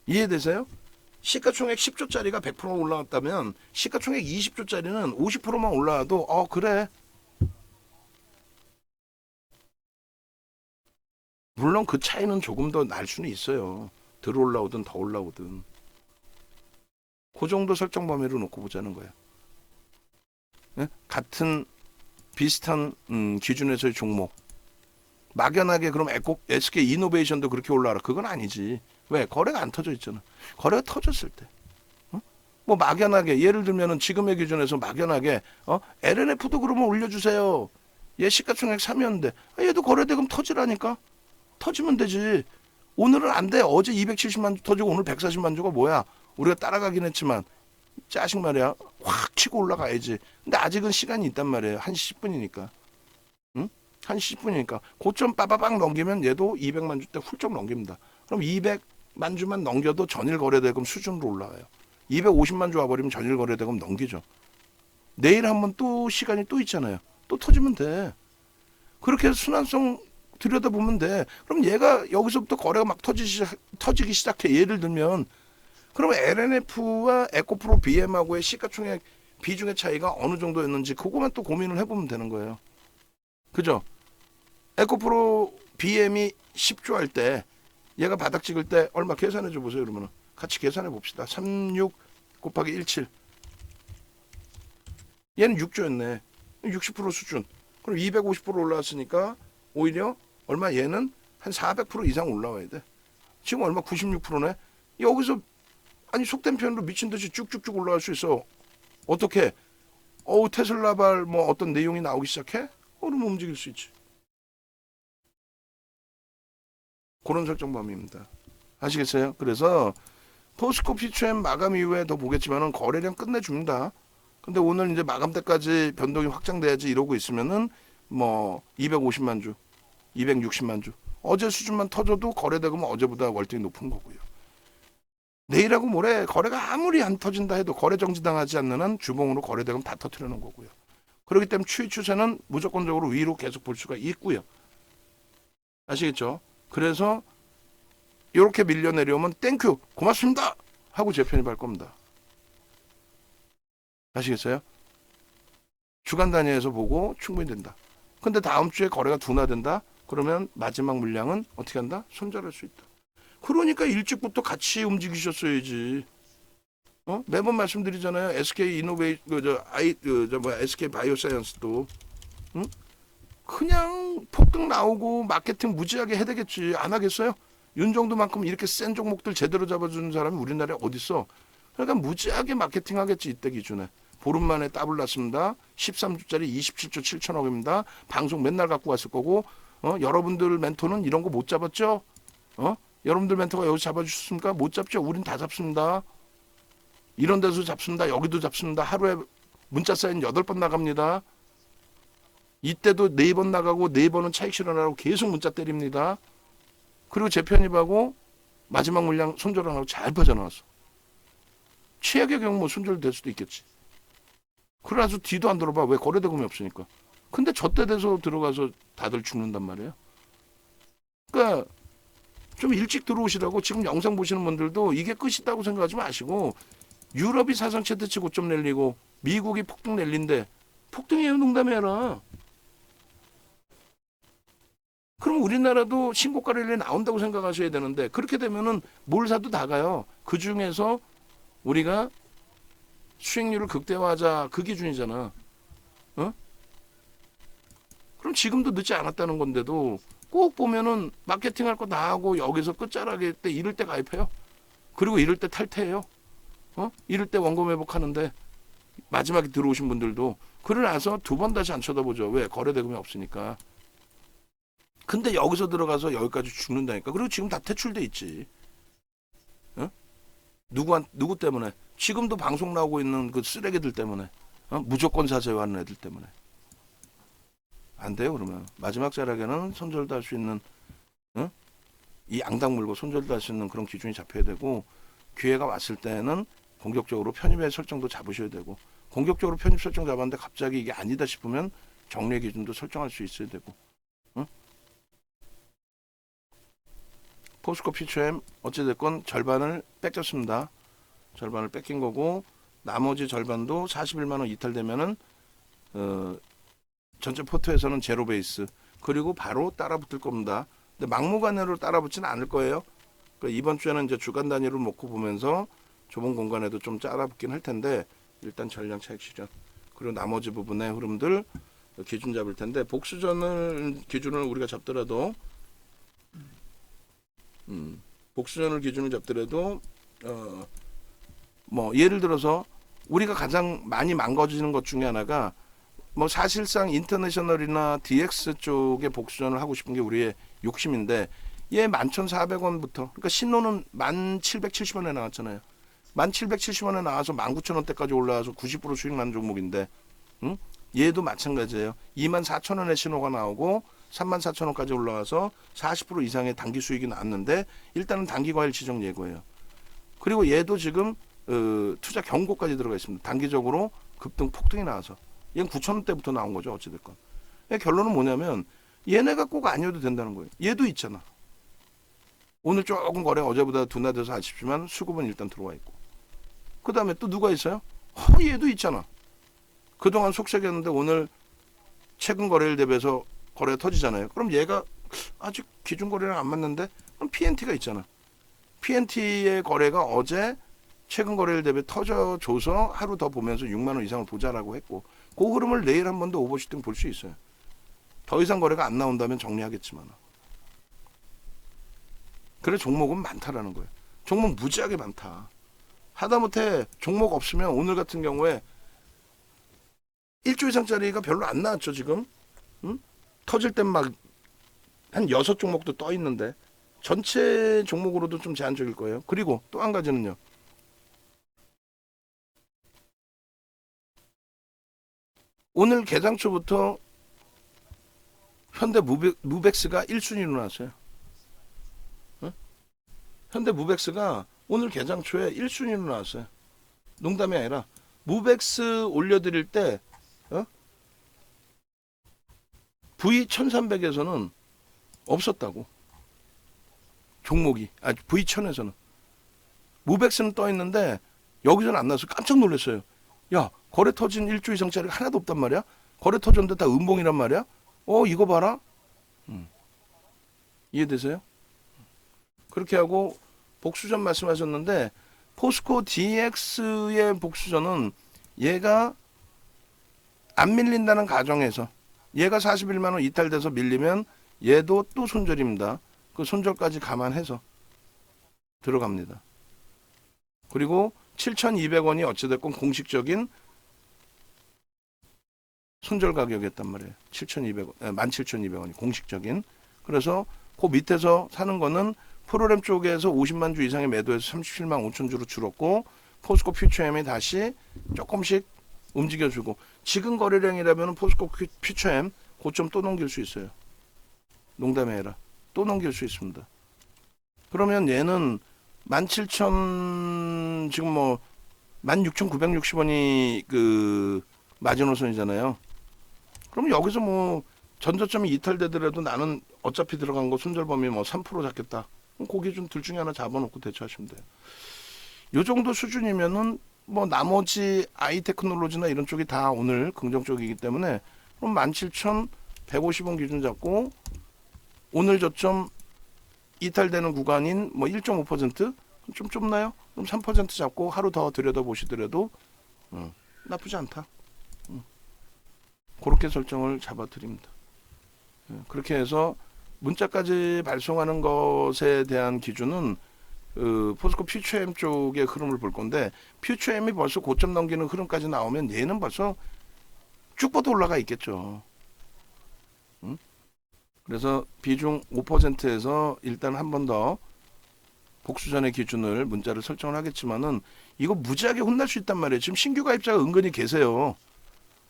이해되세요? 시가총액 10조짜리가 100% 올라왔다면 시가총액 20조짜리는 50%만 올라와도 그래. 물론 그 차이는 조금 더 날 수는 있어요. 덜 올라오든 더 올라오든. 그 정도 설정 범위로 놓고 보자는 거예요. 네? 같은 비슷한 기준에서의 종목. 막연하게 그럼 SK 이노베이션도 그렇게 올라와라. 그건 아니지. 왜? 거래가 안 터져 있잖아. 거래가 터졌을 때. 뭐 막연하게, 예를 들면은 지금의 기준에서 막연하게 LNF도 그러면 올려주세요. 얘 시가총액 3이었는데 얘도 거래대금 터지라니까. 터지면 되지. 오늘은 안 돼. 어제 270만 주 터지고 오늘 140만 주가 뭐야. 우리가 따라가긴 했지만 짜식 말이야. 확 치고 올라가야지. 근데 아직은 시간이 있단 말이에요. 1시 10분이니까. 1시 10분이니까. 고점 빠바박 넘기면 얘도 200만 주 때 훌쩍 넘깁니다. 그럼 200만 주만 넘겨도 전일 거래대금 수준으로 올라와요. 250만 주 와버리면 전일 거래대금 넘기죠. 내일 한번 또 시간이 또 있잖아요. 또 터지면 돼. 그렇게 해서 순환성 들여다보면 돼. 그럼 얘가 여기서부터 거래가 막 터지기 시작해. 예를 들면 그럼 LNF와 에코프로 BM하고의 시가총액 비중의 차이가 어느 정도였는지 그거만 또 고민을 해보면 되는 거예요. 그죠? 에코프로 BM이 10조 할 때 얘가 바닥 찍을 때 얼마 계산해 줘 보세요. 그러면 같이 계산해 봅시다. 36 곱하기 17. 얘는 6조였네. 60% 수준. 그럼 250% 올라왔으니까 오히려 얼마 얘는 한 400% 이상 올라와야 돼. 지금 얼마 96%네. 여기서 아니 속된 표현으로 미친 듯이 쭉쭉쭉 올라갈 수 있어. 어떻게? 테슬라발 뭐 어떤 내용이 나오기 시작해? 그러면 움직일 수 있지. 그런 설정 범위입니다. 아시겠어요? 그래서 포스코 피처엠 마감 이후에 더 보겠지만은 거래량 끝내줍니다. 근데 오늘 이제 마감 때까지 변동이 확장돼야지 이러고 있으면은 뭐 250만 주, 260만 주. 어제 수준만 터져도 거래대금은 어제보다 월등히 높은 거고요. 내일하고 모레 거래가 아무리 안 터진다 해도 거래 정지당하지 않는 한 주봉으로 거래대금 다 터뜨리는 거고요. 그렇기 때문에 추이 추세는 무조건적으로 위로 계속 볼 수가 있고요. 아시겠죠? 그래서 이렇게 밀려 내려오면 땡큐 고맙습니다 하고 재편입할 겁니다. 아시겠어요? 주간 단위에서 보고 충분히 된다. 근데 다음 주에 거래가 둔화된다? 그러면 마지막 물량은 어떻게 한다? 손절할 수 있다. 그러니까 일찍부터 같이 움직이셨어야지. 매번 말씀드리잖아요. SK SK 바이오사이언스도 그냥 폭등 나오고 마케팅 무지하게 해야 되겠지. 안 하겠어요? 윤정도만큼 이렇게 센 종목들 제대로 잡아주는 사람이 우리나라에 어딨어? 그러니까 무지하게 마케팅 하겠지. 이때 기준에. 보름 만에 더블 났습니다. 13주짜리 27조 7천억입니다. 방송 맨날 갖고 왔을 거고 여러분들 멘토는 이런 거 못 잡았죠? 여러분들 멘토가 여기 잡아주셨습니까? 못 잡죠? 우린 다 잡습니다. 이런 데서 잡습니다. 여기도 잡습니다. 하루에 문자 사인 8번 나갑니다. 이때도 4번 나가고 4번은 차익 실현하라고 계속 문자 때립니다. 그리고 재편입하고 마지막 물량 손절 안 하고 잘 빠져나왔어. 최악의 경우 뭐 손절될 수도 있겠지. 그래서 뒤도 안 들어봐. 왜? 거래대금이 없으니까. 근데 저때 돼서 들어가서 다들 죽는단 말이에요. 그러니까 좀 일찍 들어오시라고. 지금 영상 보시는 분들도 이게 끝이다고 생각하지 마시고 유럽이 사상 최대치 고점 내리고 미국이 폭등 내린데 폭등이에요, 농담해라. 그럼 우리나라도 신고가 랠리 나온다고 생각하셔야 되는데 그렇게 되면은 뭘 사도 다 가요. 그 중에서 우리가 수익률을 극대화하자 그 기준이잖아. 그럼 지금도 늦지 않았다는 건데도 꼭 보면은 마케팅할 거 다 하고 여기서 끝자락에 때 이럴 때 가입해요. 그리고 이럴 때 탈퇴해요. 이럴 때 원금 회복하는데 마지막에 들어오신 분들도 그러고 나서 2번 다시 안 쳐다보죠. 왜? 거래대금이 없으니까. 근데 여기서 들어가서 여기까지 죽는다니까. 그리고 지금 다 퇴출돼 있지. 누구 때문에? 지금도 방송 나오고 있는 그 쓰레기들 때문에. 무조건 사세요 하는 애들 때문에. 안 돼요. 그러면 마지막 자락에는 손절도 할 수 있는 이 양당 물고 손절도 할 수 있는 그런 기준이 잡혀야 되고 기회가 왔을 때는 공격적으로 편입의 설정도 잡으셔야 되고 공격적으로 편입 설정 잡았는데 갑자기 이게 아니다 싶으면 정례 기준도 설정할 수 있어야 되고. 포스코 피처엠 어찌됐건 절반을 뺏겼습니다. 절반을 뺏긴 거고 나머지 절반도 41만 원 이탈되면은 전체 포트에서는 제로 베이스 그리고 바로 따라붙을 겁니다. 근데 막무가내로 따라붙지는 않을 거예요. 그러니까 이번 주에는 이제 주간 단위로 놓고 보면서 좁은 공간에도 좀 따라붙긴 할 텐데 일단 전량 차익 실현 그리고 나머지 부분의 흐름들 기준 잡을 텐데 복수전을 기준을 우리가 잡더라도 복수전을 기준을 잡더라도 뭐 예를 들어서 우리가 가장 많이 망가지는 것 중에 하나가 뭐 사실상 인터내셔널이나 DX 쪽에 복수전을 하고 싶은 게 우리의 욕심인데 얘 11,400원부터 그러니까 신노는 1,770원에 나왔잖아요. 1,770원에 나와서 19,000원대까지 올라와서 90% 수익 나는 종목인데 얘도 마찬가지예요. 24,000원에 신호가 나오고 34,000원까지 올라와서 40% 이상의 단기 수익이 나왔는데 일단은 단기 과일 지정 예고예요. 그리고 얘도 지금 투자 경고까지 들어가 있습니다. 단기적으로 급등 폭등이 나와서 얘는 9,000원대부터 나온 거죠. 어찌됐건. 결론은 뭐냐면 얘네가 꼭 아니어도 된다는 거예요. 얘도 있잖아. 오늘 조금 거래가 어제보다 둔화돼서 아쉽지만 수급은 일단 들어와 있고. 그 다음에 또 누가 있어요? 얘도 있잖아. 그동안 속색이었는데 오늘 최근 거래일 대비해서 거래가 터지잖아요. 그럼 얘가 아직 기준 거래랑 안 맞는데? 그럼 PNT가 있잖아. PNT의 거래가 어제 최근 거래일 대비 터져줘서 하루 더 보면서 6만 원 이상을 보자라고 했고, 그 흐름을 내일 한 번 더 오버슈팅 볼 수 있어요. 더 이상 거래가 안 나온다면 정리하겠지만. 그래 종목은 많다라는 거예요. 종목 무지하게 많다. 하다못해 종목 없으면 오늘 같은 경우에 1조 이상짜리가 별로 안 나왔죠 지금. 응? 터질 땐 막 한 6종목도 떠 있는데 전체 종목으로도 좀 제한적일 거예요. 그리고 또 한 가지는요. 오늘 개장 초부터 현대 무벡스가 1순위로 나왔어요. 응? 현대 무벡스가 오늘 개장 초에 1순위로 나왔어요. 농담이 아니라 무벡스 올려드릴 때 V1300에서는 없었다고. 종목이. V1000에서는. 무벡스는 떠 있는데 여기서는 안 나와서 깜짝 놀랐어요. 야, 거래 터진 1조 이상짜리가 하나도 없단 말이야? 거래 터졌는데 다 음봉이란 말이야? 이거 봐라. 이해되세요? 그렇게 하고 복수전 말씀하셨는데 포스코 DX의 복수전은 얘가 안 밀린다는 가정에서 얘가 41만 원 이탈돼서 밀리면 얘도 또 손절입니다. 그 손절까지 감안해서 들어갑니다. 그리고 7,200원이 어찌됐건 공식적인 손절 가격이었단 말이에요. 7,200원, 17,200원이 공식적인. 그래서 그 밑에서 사는 거는 프로그램 쪽에서 50만 주 이상의 매도에서 37만 5천 주로 줄었고 포스코 퓨처엠이 다시 조금씩 움직여주고 지금 거래량이라면 포스코 퓨처엠 고점 또 넘길 수 있어요. 농담이 아니라 또 넘길 수 있습니다. 그러면 얘는 17,000 지금 뭐 16,960원이 그 마지노선이잖아요. 그럼 여기서 뭐 전저점이 이탈되더라도 나는 어차피 들어간 거 손절 범위 뭐 3% 잡겠다. 그럼 그 기준 둘 중에 하나 잡아놓고 대처하시면 돼요. 요 정도 수준이면은 뭐 나머지 아이 테크놀로지나 이런 쪽이 다 오늘 긍정적이기 때문에 그럼 17,150원 기준 잡고 오늘 저점 이탈되는 구간인 뭐 1.5%? 좀 좁나요? 그럼 3% 잡고 하루 더 들여다보시더라도 나쁘지 않다. 그렇게 설정을 잡아드립니다. 그렇게 해서 문자까지 발송하는 것에 대한 기준은 포스코 퓨처엠 쪽의 흐름을 볼 건데 퓨처엠이 벌써 고점 넘기는 흐름까지 나오면 얘는 벌써 쭉 뻗어 올라가 있겠죠. 그래서 비중 5%에서 일단 한 번 더 복수전의 기준을 문자를 설정을 하겠지만은 이거 무지하게 혼날 수 있단 말이에요. 지금 신규 가입자가 은근히 계세요.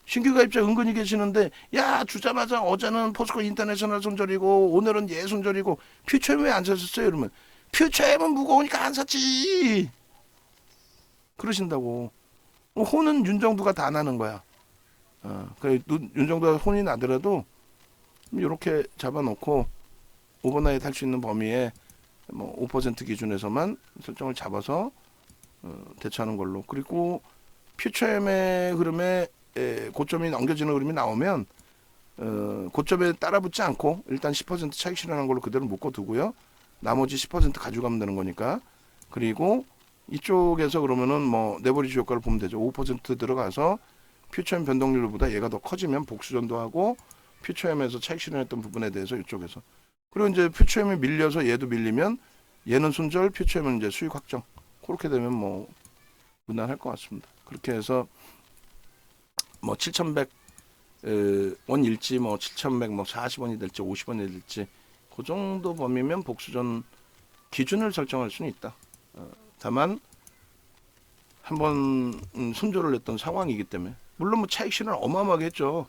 신규 가입자 은근히 계시는데 야 주자마자 어제는 포스코 인터내셔널 손절이고 오늘은 얘 손절이고 퓨처엠 왜 안 사셨어요? 이러면 퓨처엠은 무거우니까 안 샀지 그러신다고. 혼은 윤정두가 다 나는 거야. 윤정두가 혼이 나더라도 이렇게 잡아놓고 오버나잇 할 수 있는 범위에 뭐 5% 기준에서만 설정을 잡아서 대처하는 걸로. 그리고 퓨처엠의 흐름에 고점이 넘겨지는 흐름이 나오면 고점에 따라붙지 않고 일단 10% 차익 실현한 걸로 그대로 묶어두고요. 나머지 10% 가져가면 되는 거니까. 그리고 이쪽에서 그러면은 뭐 레버리지 효과를 보면 되죠. 5% 들어가서 퓨처엠 변동률보다 얘가 더 커지면 복수전도 하고 퓨처엠에서 차익 실현했던 부분에 대해서 이쪽에서. 그리고 이제 퓨처엠이 밀려서 얘도 밀리면 얘는 손절, 퓨처엠은 이제 수익 확정. 그렇게 되면 뭐 무난할 것 같습니다. 그렇게 해서 뭐 7,100원일지 뭐 7,100 뭐 40원이 될지 50원이 될지 그 정도 범위면 복수전 기준을 설정할 수는 있다. 다만 한번 손절을 했던 상황이기 때문에 물론 뭐 차익 실현 어마어마하게 했죠.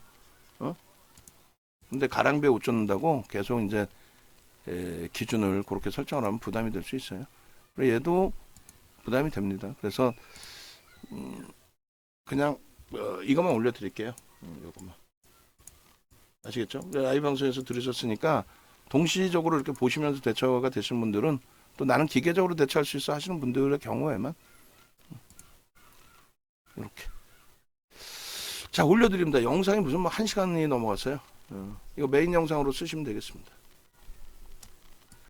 근데 가랑비에 옷 쫓는다고 계속 이제 기준을 그렇게 설정을 하면 부담이 될 수 있어요. 그래서 얘도 부담이 됩니다. 그래서 그냥 이것만 올려드릴게요. 이것만. 아시겠죠? 라이브 방송에서 들으셨으니까 동시적으로 이렇게 보시면서 대처가 되시는 분들은 또 나는 기계적으로 대처할 수 있어 하시는 분들의 경우에만 이렇게 자 올려드립니다. 영상이 무슨 뭐 1시간이 넘어갔어요. 이거 메인 영상으로 쓰시면 되겠습니다.